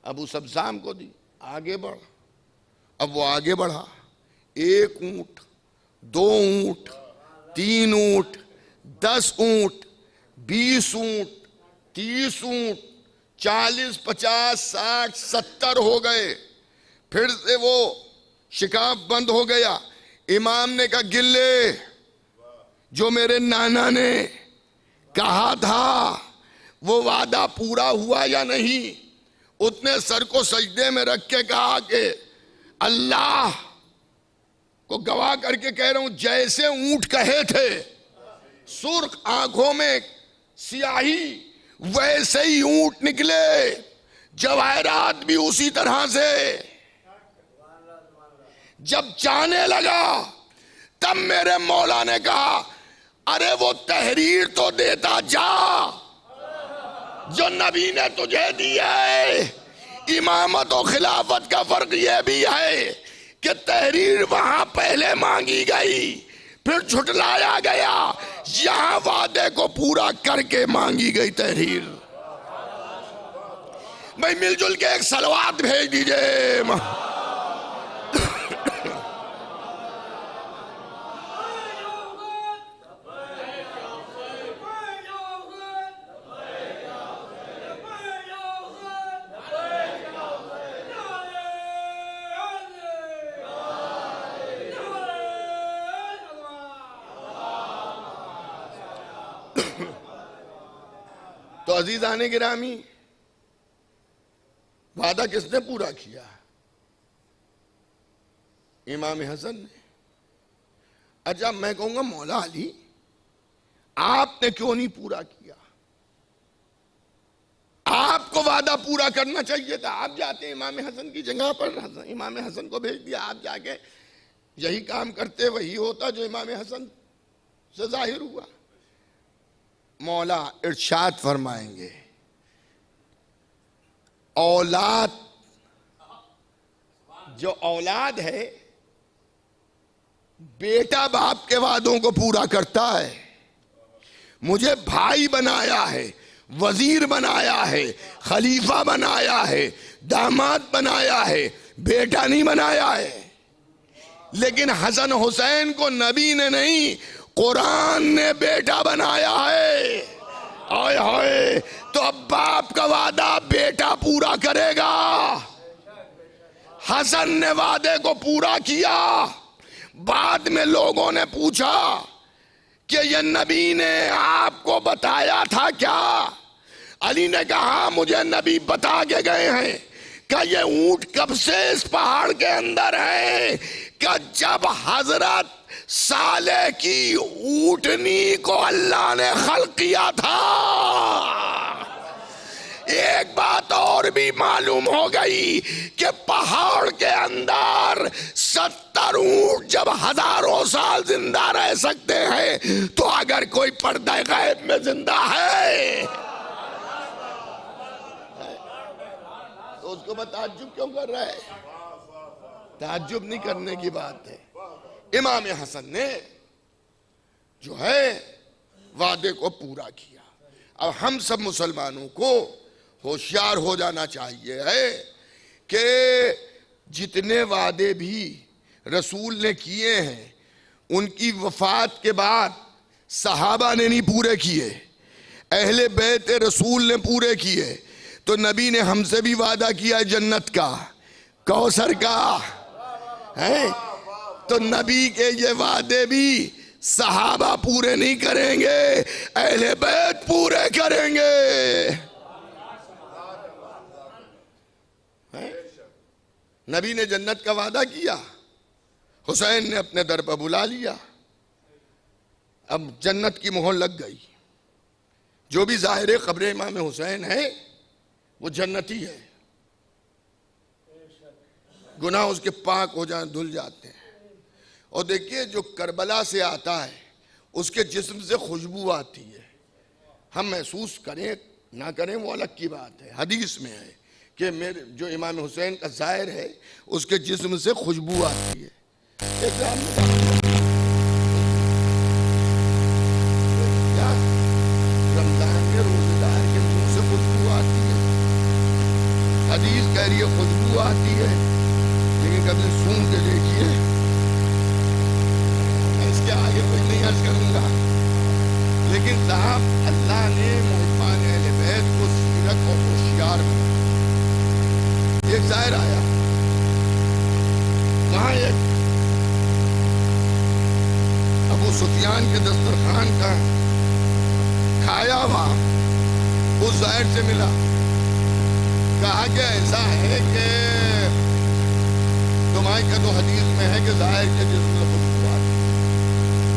ابو سبزام کو دی، آگے بڑھ۔ اب وہ آگے بڑھا، 1 اونٹ، 2 اونٹ، 3 اونٹ، 10 اونٹ، 20 اونٹ، 30 اونٹ، 40، 50، 60، 70 ہو گئے۔ پھر سے وہ شکاف بند ہو گیا۔ امام نے کہا گلے، جو میرے نانا نے کہا تھا وہ وعدہ پورا ہوا یا نہیں؟ اس نے سر کو سجدے میں رکھ کے کہا کہ اللہ کو گواہ کر کے کہہ رہا ہوں، جیسے اونٹ کہے تھے، سرخ آنکھوں میں سیاہی، ویسے ہی اونٹ نکلے، جواہرات بھی اسی طرح سے۔ جب جانے لگا تب میرے مولا نے کہا ارے وہ تحریر تو دیتا جا جو نبی نے تجھے دی ہے۔ امامت و خلافت کا فرق یہ بھی ہے کہ تحریر وہاں پہلے مانگی گئی، پھر جھٹلایا گیا، یہاں وعدے کو پورا کر کے مانگی گئی تحریر۔ بھائی مل جل کے ایک صلوات بھیج دیجئے۔ تو عزیزان گرامی، وعدہ کس نے پورا کیا؟ امام حسن نے۔ اچھا میں کہوں گا مولا علی آپ نے کیوں نہیں پورا کیا؟ آپ کو وعدہ پورا کرنا چاہیے تھا۔ آپ جاتے امام حسن کی جگہ پر، امام حسن کو بھیج دیا، آپ جا کے یہی کام کرتے، وہی ہوتا جو امام حسن سے ظاہر ہوا۔ مولا ارشاد فرمائیں گے اولاد، جو اولاد ہے بیٹا باپ کے وعدوں کو پورا کرتا ہے۔ مجھے بھائی بنایا ہے، وزیر بنایا ہے، خلیفہ بنایا ہے، داماد بنایا ہے، بیٹا نہیں بنایا ہے۔ لیکن حسن حسین کو نبی نے نہیں، قرآن نے بیٹا بنایا ہے۔ آئے ہائے، تو اب باپ کا وعدہ بیٹا پورا کرے گا۔ حسن نے وعدے کو پورا کیا۔ بعد میں لوگوں نے پوچھا کہ یہ نبی نے آپ کو بتایا تھا کیا؟ علی نے کہا مجھے نبی بتا کے گئے ہیں کہ یہ اونٹ کب سے اس پہاڑ کے اندر ہے، کہ جب حضرت صالح کی اونٹنی کو اللہ نے خلق کیا تھا۔ ایک بات اور بھی معلوم ہو گئی کہ پہاڑ کے اندر 70 اونٹ جب ہزاروں سال زندہ رہ سکتے ہیں، تو اگر کوئی پردہ غیب میں زندہ ہے تو اس کو میں تعجب کیوں کر رہا ہے؟ تعجب نہیں کرنے کی بات ہے۔ امام حسن نے جو ہے وعدے کو پورا کیا۔ اب ہم سب مسلمانوں کو ہوشیار ہو جانا چاہیے ہے کہ جتنے وعدے بھی رسول نے کیے ہیں ان کی وفات کے بعد صحابہ نے نہیں پورے کیے، اہل بیت رسول نے پورے کیے۔ تو نبی نے ہم سے بھی وعدہ کیا جنت کا، کوثر کا ہے، تو نبی کے یہ وعدے بھی صحابہ پورے نہیں کریں گے، اہل بیت پورے کریں گے۔ نبی نے جنت کا وعدہ کیا، حسین نے اپنے در پر بلا لیا، اب جنت کی مہر لگ گئی۔ جو بھی ظاہر قبر امام حسین ہے وہ جنتی ہے، گناہ اس کے پاک ہو جائیں، دھل جاتے ہیں۔ اور دیکھیے جو کربلا سے آتا ہے اس کے جسم سے خوشبو آتی ہے، ہم محسوس کریں نہ کریں وہ الگ کی بات ہے۔ حدیث میں ہے کہ میرے جو امام حسین کا ظاہر ہے اس کے جسم سے خوشبو آتی ہے۔ رمضان کے روزے دار کے منہ سے خوشبو آتی ہے، حدیث جناب اللہ نے محبان اہل بیت کو سیرت اور ہوشیار بنایا. ایک ظاہر آیا کہاں ایک ابو سفیان کے دسترخوان کا کھایا ہوا اس ظاہر سے ملا. کہا کہ ایسا ہے کہ تمہارے کا تو حدیث میں ہے کہ ظاہر کے جسم سے خوشبو آتی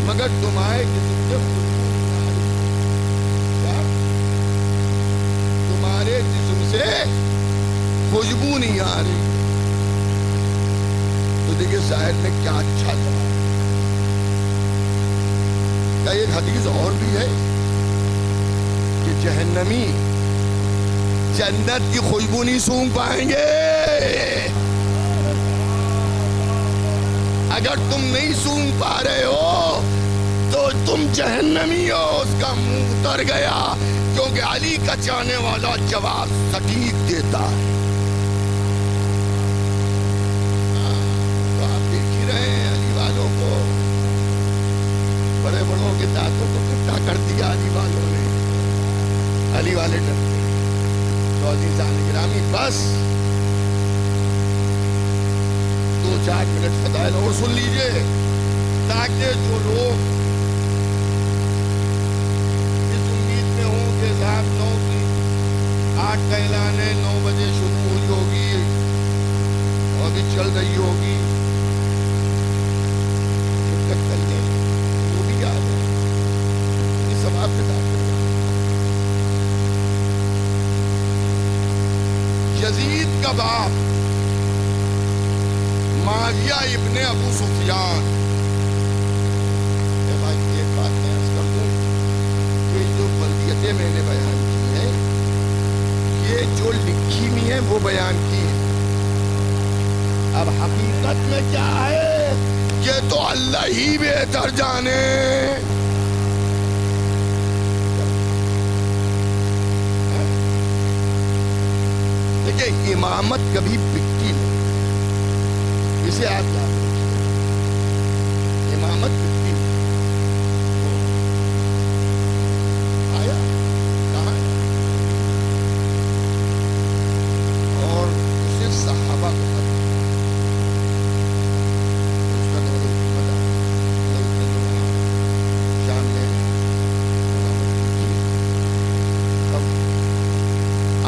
مگر تمہارے جسم سے خوشبو نہیں آ رہی. کیا تمہارے جسم سے خوشبو نہیں آ رہی؟ تو دیکھیے ظاہر میں کیا اچھا تھا. کیا ایک حدیث اور بھی ہے کہ جہنمی جنت کی خوشبو نہیں سونگھ پائیں گے. اگر تم نہیں سونگھ پا رہے ہو تو تم جہنمی ہو. اس کا منہ اتر گیا کیونکہ علی کا چاہنے والا جواب سٹیک دیتا ہے. تو آپ دیکھ ہی رہے ہیں علی والوں کو, بڑے بڑوں کے دانتوں کو کٹا کر دیا علی والوں نے. علی والے ڈرتے. تو عزیزان گرامی بس 2-4 منٹ فضائل اور سن لیجئے تاکہ جو لوگ اس امید میں ہوں کہ رات 9 کی 8 کا اعلان ہے, 9 بجے شروع ہوئی ہوگی اور ابھی چل رہی ہوگی, شرکت کر لیں وہ بھی یاد ہے یہ ثواب کے ساتھ. یزید کا باپ معاویہ ابن ابو سفیان. ایک بات میں عرض کر دوں کہ جو بلدیتیں میں نے بیان کی ہیں یہ جو لکھی ہوئی ہیں وہ بیان کی ہیں. اب حقیقت میں کیا ہے یہ تو اللہ ہی بہتر جانے. دیکھیں امامت کبھی بکتی نہیں, اسے آپ یاد رکھیں. امامت بکتی نہیں. آیا کہاں اور اسے صحابہ کو پتہ اس کا دور پتہ شام میں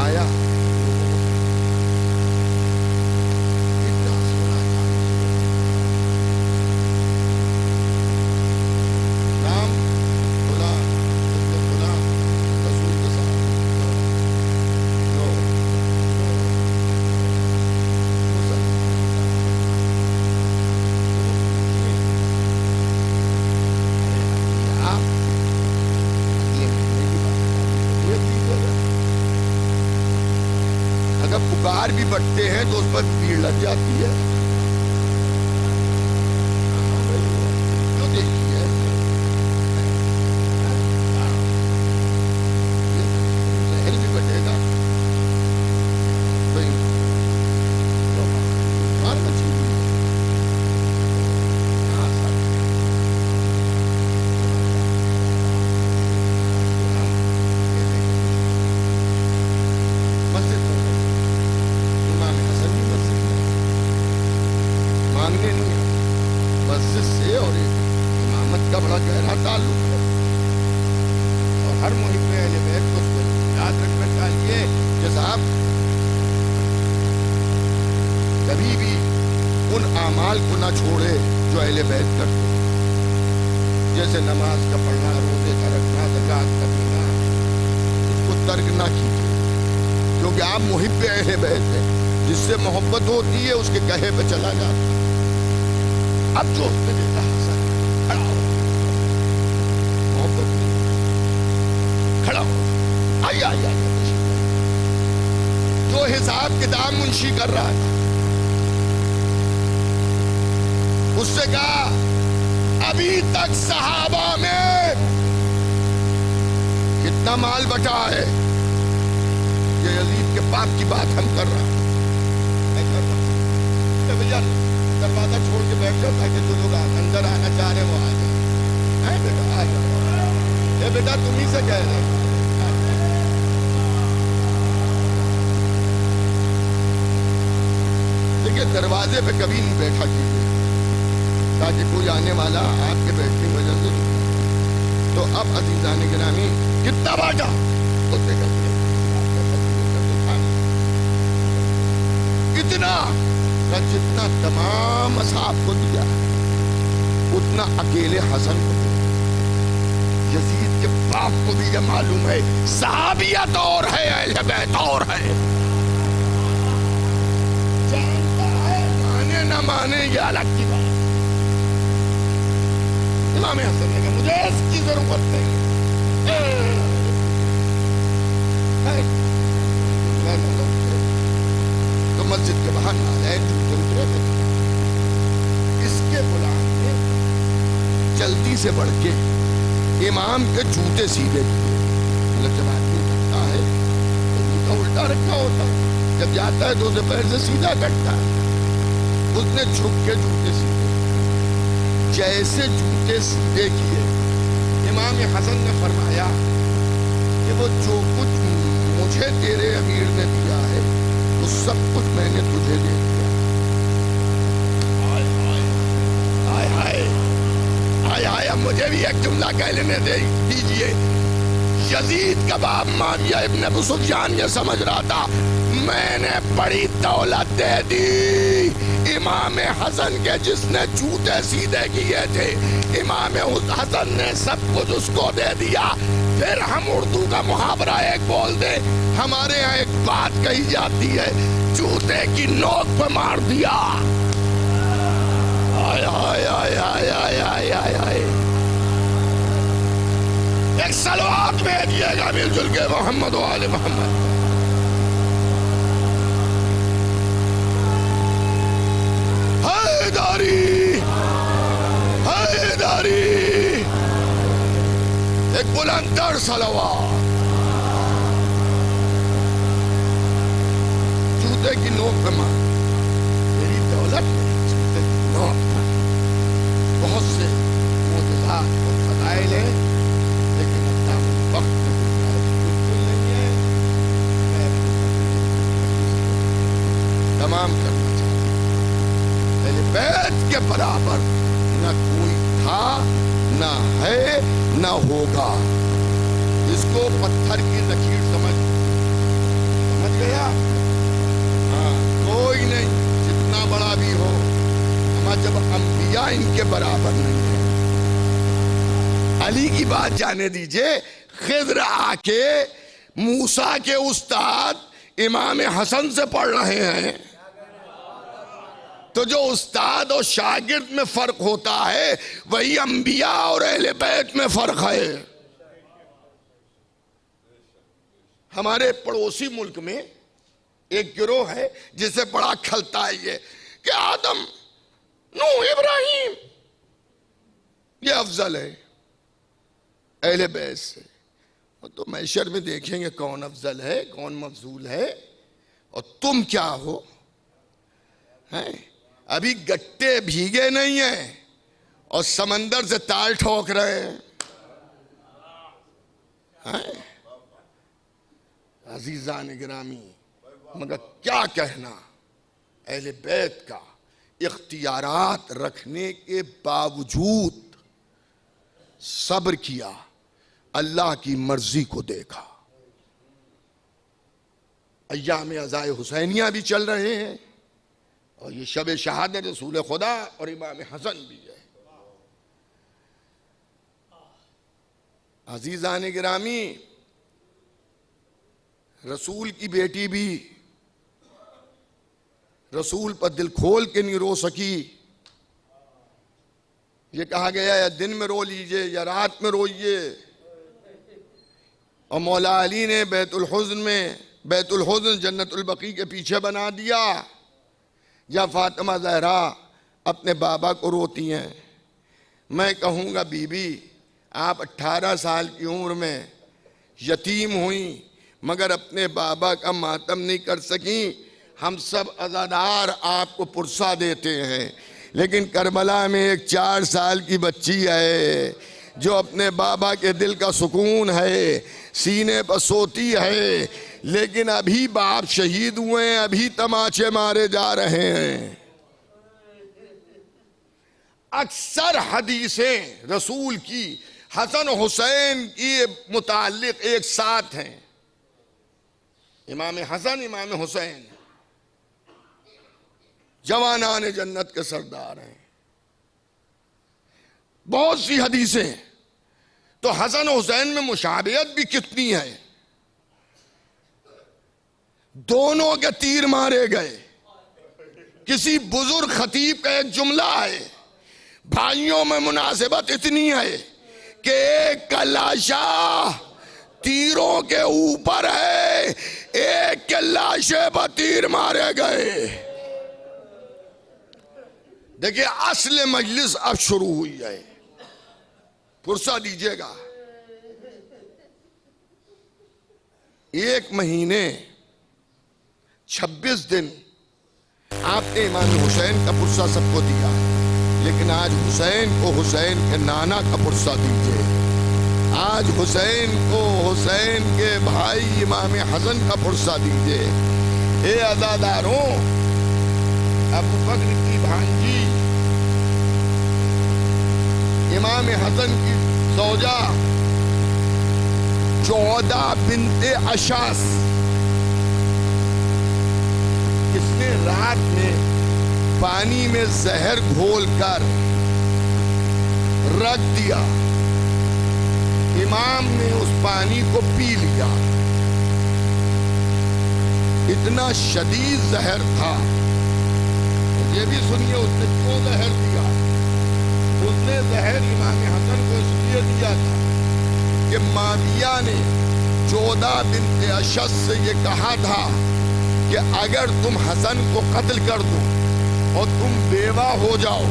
آیا پکار بھی بٹتے ہیں تو اس پر بھیڑ لگ جاتی ہے. جو دیکھیے زہر بھی بٹے گا مار بچی مسجد سے اور امامت کا بڑا گہرا تعلق ہے. اور ہر محب اہل بیت کو اس کو یاد رکھنا چاہیے کہ صاحب کبھی بھی ان اعمال کو نہ چھوڑے جو اہل بیت کرتے ہیں, جیسے نماز کا پڑھنا, روزے کا رکھنا, زکات کا دینا, اس کو ترک نہ کیجیے کیونکہ آپ محب اہل بیت ہیں. جس سے محبت ہوتی ہے اس کے کہے پہ چلا جاتا ہے. اب جو اس نے دیکھا حسن کھڑا ہو, محبت کھڑا ہو, آئی جو حساب کتاب منشی کر رہا تھا اس سے کہا ابھی تک صحابہ میں کتنا مال بٹا ہے. یہ یزید کے باپ کی بات ہم کر رہے ہیں. بھیا دروازہ چھوڑ کے بیٹھ جاؤ تاکہ جو لوگ اندر آنا چاہ رہے ہیں وہ آ جائیں. بیٹا آ جاؤ. بیٹا تم ہی سے کہہ رہے ہیں. دیکھیے دروازے پہ کبھی نہیں بیٹھا کیجیے تاکہ کوئی آنے والا آپ کے بیٹھنے کی وجہ سے. تو اب عزیزان گرامی کتنا باٹا اتنا کا جتنا تمام اصحاب کو دیا اتنا اکیلے حسن کو دیا. یزید کے باپ کو بھی یہ معلوم ہے صحابیت اور ہے اہل بیت اور ہے. جانتا ہے مانے نہ مانے یہ الگ کی بات. امام حسن نے کہا مجھے اس کی ضرورت نہیں. تو مسجد کے باہر نالین جوتے اترے تھے. اس کے بلانے جلدی سے بڑھ کے امام کے جوتے سیدھے کیے. مطلب جب آدمی کرتا ہے تو جوتا الٹا رکھا ہوتا ہے, جب جاتا ہے تو اسے پیر سے سیدھا کرتا ہے. اس نے جھک کے جوتے سیدھے. جیسے جوتے سیدھے کیے امام حسن نے فرمایا کہ وہ جو کچھ مجھے تیرے امیر نے دیا ہے وہ سب کچھ میں نے تجھے دے دیا. ہائے ہائے ہائے ہائے. اب مجھے بھی ایک جملہ کہہ لینے دیجیے. یزید کا باپ معاویہ ابن ابو سفیان یہ سمجھ رہا تھا میں نے بڑی دولت دے دی امام حسن کے جس نے جوتے سیدھے کیے تھے. امام حسن نے سب کچھ اس کو دے دیا. پھر ہم اردو کا محاورہ ایک بول دے, ہمارے یہاں ایک بات کہی جاتی ہے جوتے کی نوک پہ مار دیا. آئے آئے آئے آئے آئے آئے آئے آئے. ایک صلوات بھیجیے گا مل جل کے محمد و آل محمد. حیداری حیداری. ایک بلندر صلوات. جوتے کی نوک پہ مار. میری دولت جوتے کی نوک پر. بہت سے معجزات اور فضائل ہیں لیکن اللہ وقت میں بالکل نہیں ہے. تمام کرنا چاہتا ہوں اہل بیت کے برابر نہ کوئی تھا نہ ہے نہ ہوگا. اس کو پتھر کی لکیر سمجھ گیا. ہاں کوئی نہیں جتنا بڑا بھی ہو ہمارا جب انبیاء ان کے برابر نہیں ہے. علی کی بات جانے دیجئے. خضر آ کے موسیٰ کے استاد امام حسن سے پڑھ رہے ہیں تو جو استاد اور شاگرد میں فرق ہوتا ہے وہی انبیاء اور اہل بیت میں فرق ہے. ہمارے پڑوسی ملک میں ایک گروہ ہے جسے بڑا کھلتا ہے یہ کہ آدم نوح ابراہیم یہ افضل ہے اہل بیت سے. تو محشر میں دیکھیں گے کون افضل ہے کون مفضول ہے اور تم کیا ہو. ابھی گٹے بھیگے نہیں ہیں اور سمندر سے تال ٹھوک رہے ہیں. عزیزان گرامی مگر کیا کہنا اہل بیت کا. اختیارات رکھنے کے باوجود صبر کیا, اللہ کی مرضی کو دیکھا. ایام عزائے حسینیہ بھی چل رہے ہیں اور یہ شب شہادت رسول خدا اور امام حسن بھی ہے. عزیزان گرامی رسول کی بیٹی بھی رسول پر دل کھول کے نہیں رو سکی. یہ کہا گیا یا دن میں رو لیجئے یا رات میں روئیے. اور مولا علی نے بیت الحزن جنت البقیع کے پیچھے بنا دیا. یا فاطمہ زہرا اپنے بابا کو روتی ہیں. میں کہوں گا بی بی آپ 18 سال کی عمر میں یتیم ہوئیں مگر اپنے بابا کا ماتم نہیں کر سکیں. ہم سب عزادار آپ کو پرسہ دیتے ہیں لیکن کربلا میں ایک 4 سال کی بچی ہے جو اپنے بابا کے دل کا سکون ہے، سینے پر سوتی ہے، لیکن ابھی باپ شہید ہوئے ہیں، ابھی تماچے مارے جا رہے ہیں۔ اکثر حدیثیں رسول کی حسن حسین کی متعلق ایک ساتھ ہیں، امام حسن امام حسین جوانان جنت کے سردار ہیں، بہت سی حدیثیں۔ تو حسن حسین میں مشابہت بھی کتنی ہے، دونوں کے تیر مارے گئے۔ کسی بزرگ خطیب کا ایک جملہ ہے، بھائیوں میں مناسبت اتنی ہے کہ ایک کا لاشا تیروں کے اوپر ہے، ایک کے لاشے پر تیر مارے گئے۔ دیکھیں اصل مجلس اب شروع ہوئی ہے، فرصت دیجیے گا۔ 1 مہینے 26 دن آپ نے امام حسین کا پرسہ سب کو دیا، لیکن آج حسین کو حسین کے نانا کا پرسہ دیجیے، آج حسین کو حسین کے بھائی امام حسن کا پرسہ دیجیے۔ اے عزاداروں، ابو بکر کی بھانجی امام حسن کی زوجہ 14 بنت اشاس، اس نے رات میں پانی میں زہر گھول کر رکھ دیا، امام نے اس پانی کو پی لیا، اتنا شدید زہر تھا۔ یہ بھی سنیے اس نے کیوں زہر دیا۔ اس نے زہر امام حسن کو اس لیے دیا تھا کہ معاویہ نے 14 بنت اشس سے یہ کہا تھا کہ اگر تم حسن کو قتل کر دو اور تم بیوہ ہو جاؤ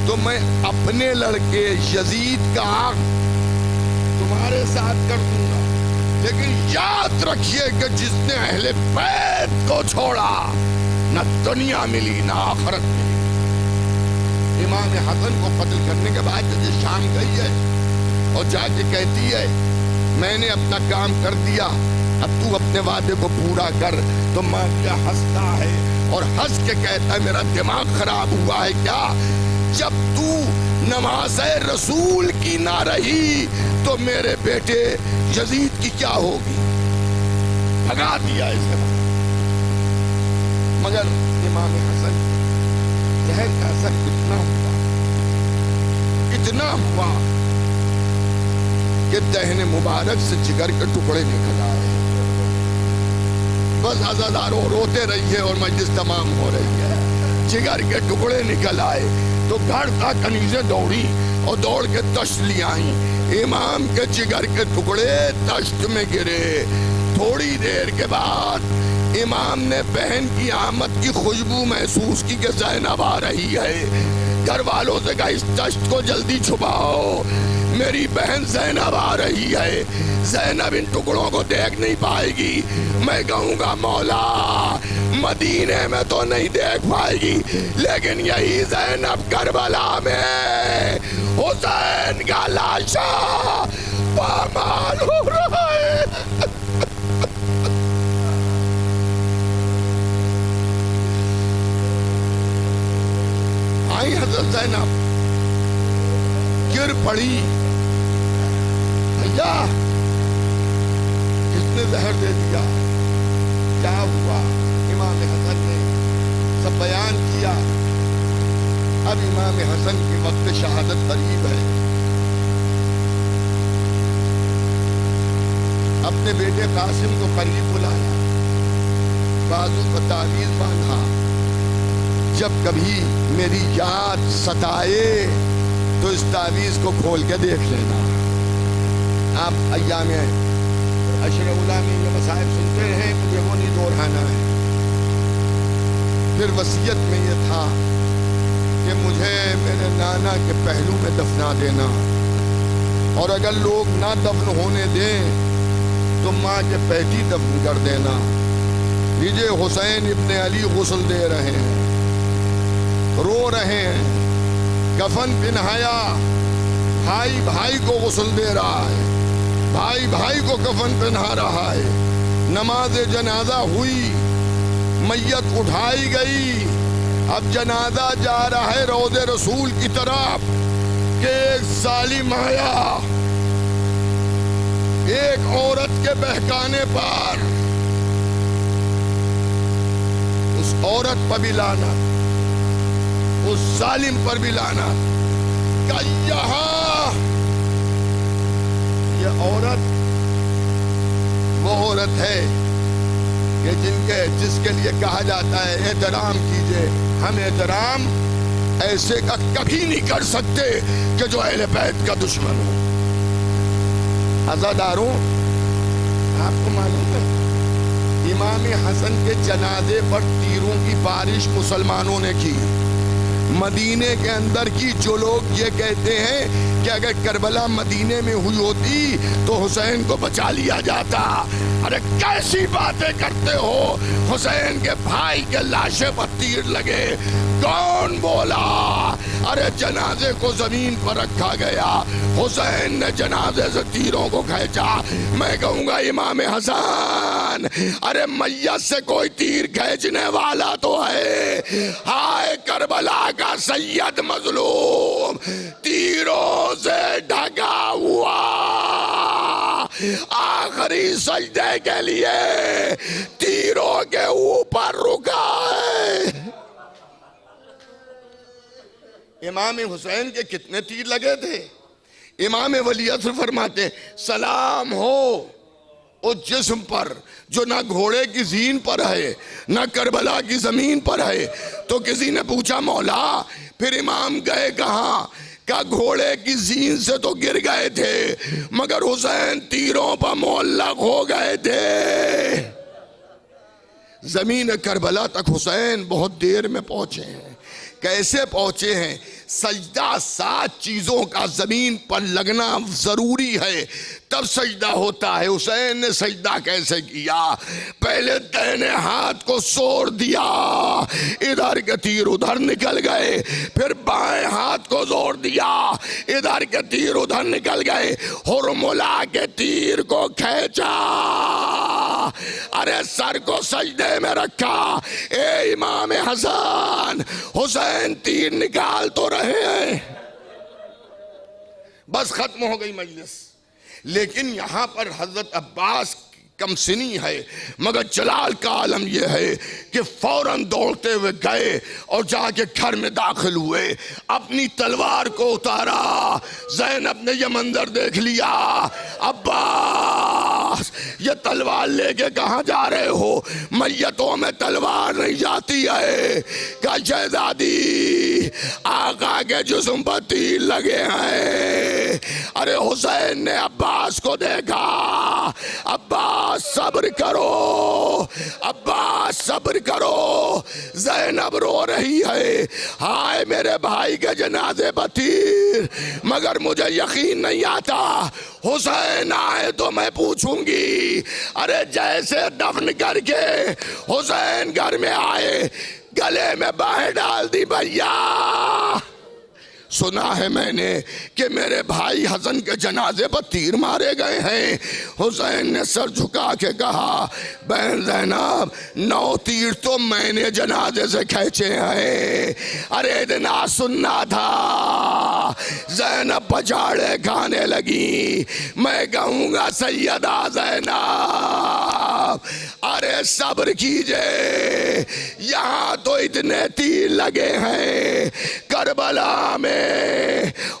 تو میں اپنے لڑکے یزید کا حق تمہارے ساتھ کر دوں گا، لیکن یاد رکھیے کہ جس نے اہل بیت کو چھوڑا نہ دنیا ملی نہ آخرت ملی۔ امام حسن کو قتل کرنے کے بعد جب یہ شام گئی ہے اور جا کے کہتی ہے میں نے اپنا کام کر دیا، اب تو اپنے وعدے کو پورا کر، تو ماں کیا ہنستا ہے اور ہنس کے کہتا ہے میرا دماغ خراب ہوا ہے کیا؟ جب تو نماز رسول کی نہ رہی تو میرے بیٹے یزید کی کیا ہوگی؟ بھگا دیا اسے۔ مگر امام حسن زہر کا اثر اتنا ہوا کہ دہن مبارک سے جگر کے ٹکڑے نکل آئے۔ بس عزاداروں روتے رہیے اور مجلس تمام ہو رہی ہے، جگر کے ٹکڑے نکل آئے تو گھر کا کنیزیں دوڑی اور دوڑ کے تشت لی آئیں، امام کے جگر کے ٹکڑے تشت میں گرے۔ تھوڑی دیر کے بعد امام نے بہن کی آمد کی خوشبو محسوس کی کہ زینب آ رہی ہے، گھر والوں سے کہا اس تشت کو جلدی چھپاؤ، میری بہن زینب آ رہی ہے، زینب ان ٹکڑوں کو دیکھ نہیں پائے گی، میں کہوں گا مولا مدینے میں تو نہیں دیکھ پائے گی، لیکن یہی زینب کربلا میں حسین کا لاشا پامال ہو رہا ہے۔ آئی حضرت زینب گر پڑی، بھیا کس نے زہر دے دیا، کیا ہوا؟ امام حسن نے سب بیان کیا۔ اب امام حسن کی وقت شہادت قریب ہے، اپنے بیٹے قاسم کو قریب بلایا، بازو کو تعویذ باندھا، جب کبھی میری یاد ستائے تو اس تعویذ کو کھول کے دیکھ لینا۔ آپ ایام عشر اولیٰ میں یہ مسائل سنتے ہیں، مجھے وہ نہیں دہرانا ہے۔ پھر وصیت میں یہ تھا کہ مجھے میرے نانا کے پہلو میں دفنا دینا، اور اگر لوگ نہ دفن ہونے دیں تو ماں کے پیٹی دفن کر دینا۔ لیجئے حسین ابن علی غسل دے رہے ہیں، رو رہے ہیں، کفن پہنایا، بھائی بھائی کو غسل دے رہا ہے، بھائی بھائی کو کفن پہنا رہا ہے، نماز جنازہ ہوئی، میت اٹھائی گئی، اب جنازہ جا رہا ہے روضے رسول کی طرف کہ ایک ظالم آیا ایک عورت کے بہکانے پر، اس عورت پر بھی لعنت، اس ظالم پر بھی لعنت کہ یہاں یہ عورت وہ عورت ہے کہ جس کے لیے کہا جاتا ہے احترام کیجئے، ہم احترام ایسے کا کبھی نہیں کر سکتے کہ جو اہل بیت کا دشمن ہو۔ عزاداروں، آپ کو معلوم ہے امام حسن کے جنازے پر تیروں کی بارش مسلمانوں نے کی۔ مدینے کے اندر کی جو لوگ یہ کہتے ہیں کہ اگر کربلا مدینے میں ہوئی ہوتی تو حسین کو بچا لیا جاتا، ارے کیسی باتیں کرتے ہو؟ حسین کے بھائی کے لاشے پر تیر لگے، کون بولا؟ ارے جنازے کو زمین پر رکھا گیا، حسین نے جنازے سے تیروں کو کھینچا۔ میں کہوں گا امام حسن، ارے میت سے کوئی تیر کھینچنے والا تو ہے، ہائے کربلا کا سید مظلوم تیروں سے ڈھکا ہوا آخری سجدے کے لیے تیروں کے اوپر رکا ہے۔ امام حسین کے کتنے تیر لگے تھے؟ امام ولی عصر فرماتے ہیں سلام ہو اس جسم پر جو نہ گھوڑے کی زین پر ہے نہ کربلا کی زمین پر ہے۔ تو کسی نے پوچھا مولا پھر امام گئے کہاں؟ کہ گھوڑے کی زین سے تو گر گئے تھے مگر حسین تیروں پر معلق ہو گئے تھے۔ زمین کربلا تک حسین بہت دیر میں پہنچے ہیں۔ کیسے پہنچے ہیں؟ سجدہ 7 چیزوں کا زمین پر لگنا ضروری ہے تب سجدہ ہوتا ہے۔ حسین نے سجدہ کیسے کیا؟ پہلے دائیں ہاتھ کو سوڑ دیا، ادھر کے تیر ادھر نکل گئے، پھر بائیں ہاتھ کو زور دیا، ادھر کے تیر ادھر نکل گئے، حرملا کے تیر کو کھینچا، ارے سر کو سجدے میں رکھا۔ اے امام حسن، حسین تیر نکال تو رہے ہیں، بس ختم ہو گئی مجلس۔ لیکن یہاں پر حضرت عباس کم سنی ہے مگر جلال کا عالم یہ ہے کہ فوراً دوڑتے ہوئے گئے اور جا کے گھر میں داخل ہوئے، اپنی تلوار کو اتارا۔ زینب نے یہ منظر دیکھ لیا، عباس یہ تلوار لے کے کہاں جا رہے ہو؟ میتوں میں تلوار نہیں جاتی ہے۔ کہ شہزادی آقا کے جسم پر تیر لگے ہیں۔ ارے حسین نے عباس کو دیکھا، عباس صبر کرو، عباس صبر کرو۔ زینب رو رہی ہے، ہائے میرے بھائی کے جنازے پر تیر، مگر مجھے یقین نہیں آتا، حسین آئے تو میں پوچھوں گی۔ ارے جیسے دفن کر کے حسین گھر میں آئے، گلے میں باہیں ڈال دی، بھیا سنا ہے میں نے کہ میرے بھائی حسن کے جنازے پر تیر مارے گئے ہیں۔ حسین نے سر جھکا کے کہا، بہن زینب 9 تیر تو میں نے جنازے سے کھینچے ہیں، ارے اتنا سننا تھا۔ زینب پچاڑے کھانے لگی۔ میں کہوں گا سیدہ زینب ارے صبر کیجئے، یہاں تو اتنے تیر لگے ہیں، کربلا میں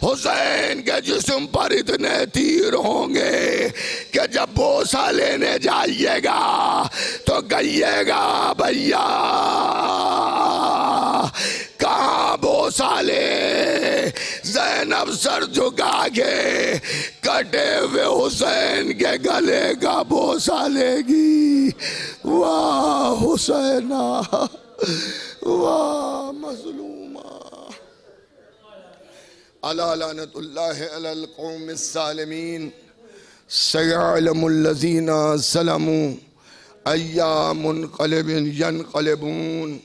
حسین کے جسم پر اتنے تیر ہوں گے کہ جب بوسہ لینے جائیے گا تو کہیے گا بھیا کہاں بوسہ لے۔ زینب سر جھکا کے کٹے ہوئے حسین کے گلے کا بوسہ لے گی۔ واہ حسینہ، واہ مظلومہ، الا لعنت اللہ علی القوم الظالمین، سیعلم الذین ظلموا ایام منقلب ینقلبون،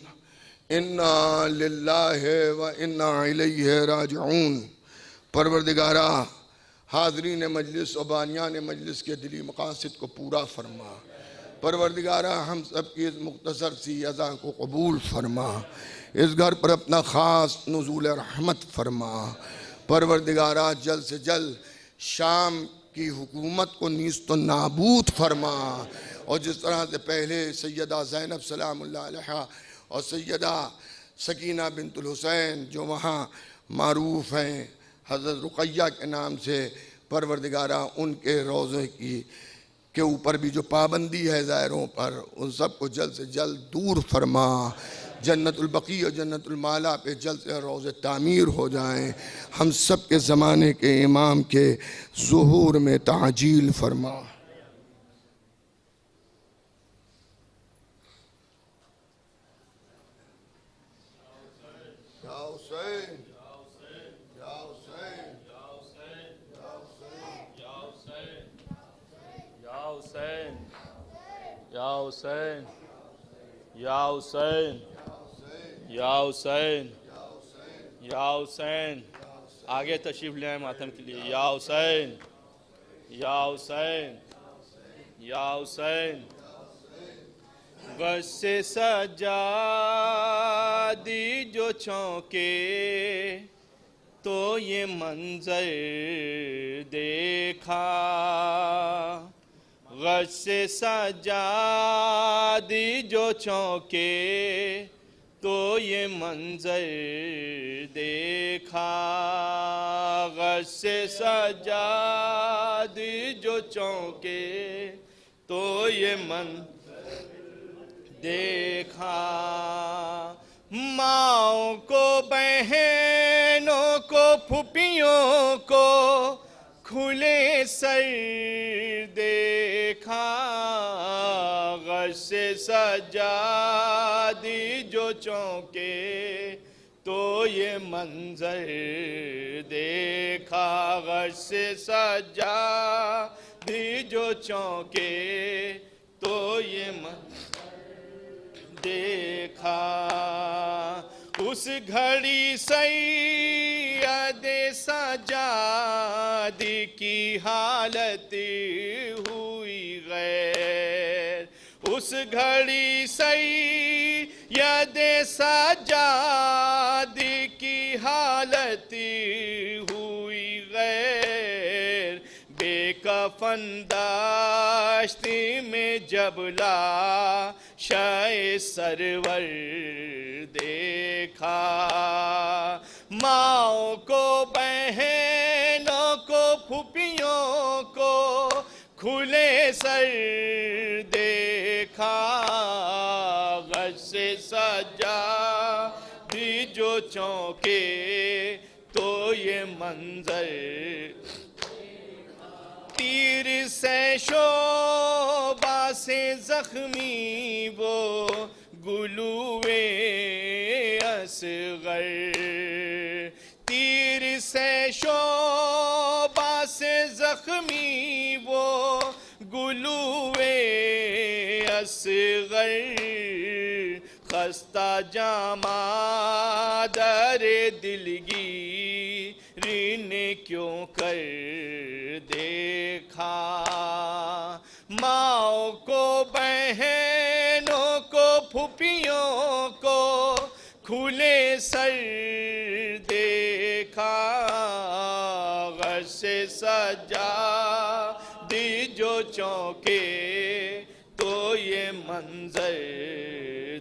انا للہ و انا الیہ راجعون۔ پروردگارہ حاضرین مجلس و بانیان مجلس کے دلی مقاصد کو پورا فرما۔ پروردگارہ ہم سب کی اس مختصر سی اذان کو قبول فرما، اس گھر پر اپنا خاص نزول رحمت فرما۔ پروردگارہ جلد سے جلد شام کی حکومت کو نیست و نابود فرما، اور جس طرح سے پہلے سیدہ زینب سلام اللہ علیہا اور سیدہ سکینہ بنت الحسین جو وہاں معروف ہیں حضرت رقیہ کے نام سے، پروردگارہ ان کے روضے کے اوپر بھی جو پابندی ہے زائروں پر، ان سب کو جلد سے جلد دور فرما۔ جنت البقیع اور جنت المالا پہ جلد سے روضے تعمیر ہو جائیں۔ ہم سب کے زمانے کے امام کے ظہور میں تعجیل فرما۔ یا حسین، یا حسین، یا حسین، یا حسین، یا حسین، یا حسین، یا حسین، آگے تشریف لے آئیں ماتم کے لیے۔ یا حسین، یا حسین، یا حسین، غش سے سجادی جو چونکے تو یہ منظر دیکھا، غش سے سجادی جو چونکے تو یہ منظر دیکھا، غش سے سجادی جو چونکے تو یہ منظر دیکھا، ماؤں کو بہنوں کو پھوپھیوں کو کھلے سر دیکھا، غش سے سجادی جو چونکے تو یہ منظر دیکھا، غش سے سجادی جو چونکے تو یہ منظر دیکھا، اس گھڑی سید سجادی کی حالت ہوئی غیر، اس گھڑی سید سجادی کی حالت ہوئی غیر، بے کفن داشتی میں جب لاشائے سرور دیکھا، ماؤں کو بہنوں کو پھوپھیوں کو کھلے سر دیکھا، غش سے سجادی جو چونکے تو یہ منظر، تیر سے شعبہ سے زخمی وہ گلوے اصغر، تیر سے شعبہ سے زخمی وہ گلوے اصغر، خستہ جامہ در دلگیری نے کیوں کر دیکھا، ماؤں کو بہنوں کو پھوپھیوں کو کھلے سر دیکھا، غش سے سجادی جو چونکے تو یہ منظر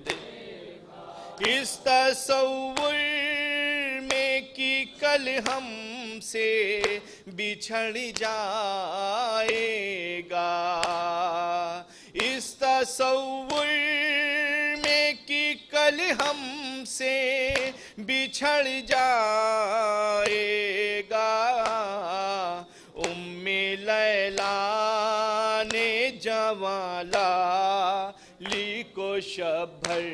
دیکھا، اس تصور میں کہ کل ہم سے بچھڑ جائے گا، اس تصور میں کہ کل ہم سے بچھڑ جائے گا، ام لیلا نے جوان لالی کو شب بھر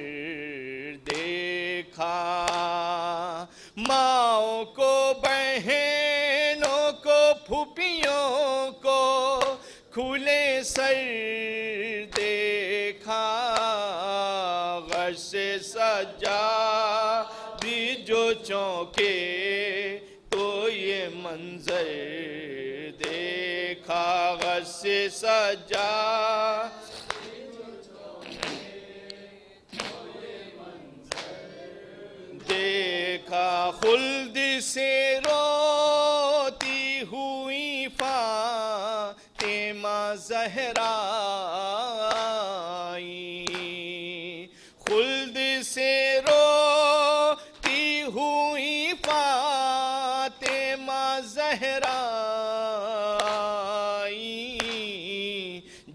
دیکھا، ماؤں کو بہنوں کو پھوپھیوں کو کھلے سر دیکھا، غش سے سجادی جو چونکے تو یہ منظر دیکھا غش سے سجا دیکھا خلد سے روتی ہوئی فاطمہ زہرا خلد سے روتی ہوئی فاطمہ زہرا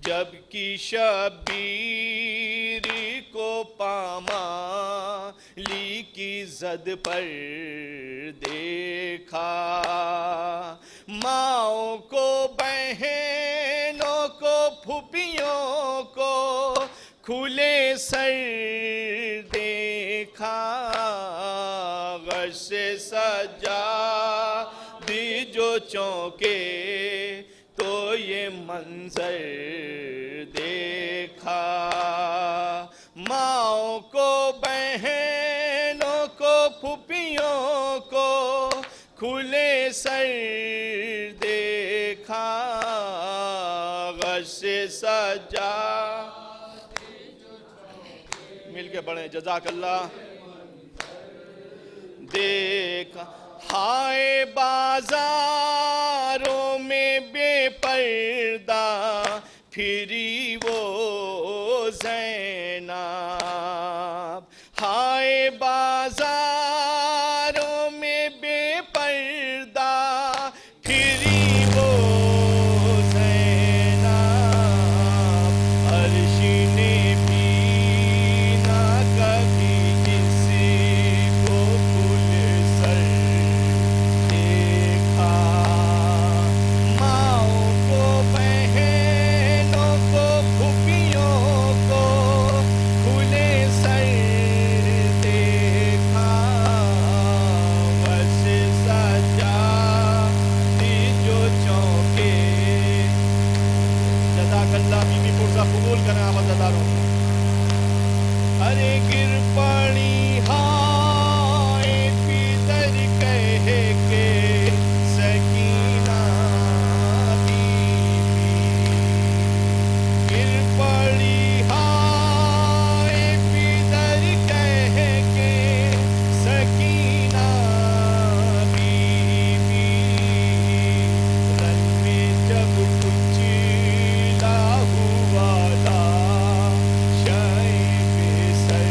جبکہ شبیر کو پامالی کی زد پر دیکھا ماؤں کو بہنوں کو پھوپھیوں کو کھلے سر دیکھا غش سے سجا دی جو چونکے تو یہ منظر دیکھا ماؤں کو بہنوں کو پھوپھیوں کو کھلے سر دیکھا غش سے سجا مل کے پڑھیں جزاک اللہ دیکھا ہائے بازاروں میں بے پردہ پھری وہ زینب ہائے بازاروں میں بے پردہ پھری وہ زینب عرش نے بھی نہ کبھی کسی کو کھل سر دیکھا ماؤں کو بہنوں کو پھوپھیوں کو کھلے سر دیکھا غش سجا دی جو چونکے جزاک اللہ بی بی پرزا قبول کریں آواز اداروں ارے گر پڑی ہائے پیدر کہہ کے سکینہ بی بی گر پڑی ہائے پیدر کہہ کے سکینہ بی بی رن میں جب کچلا ہوا لا شائع بے سر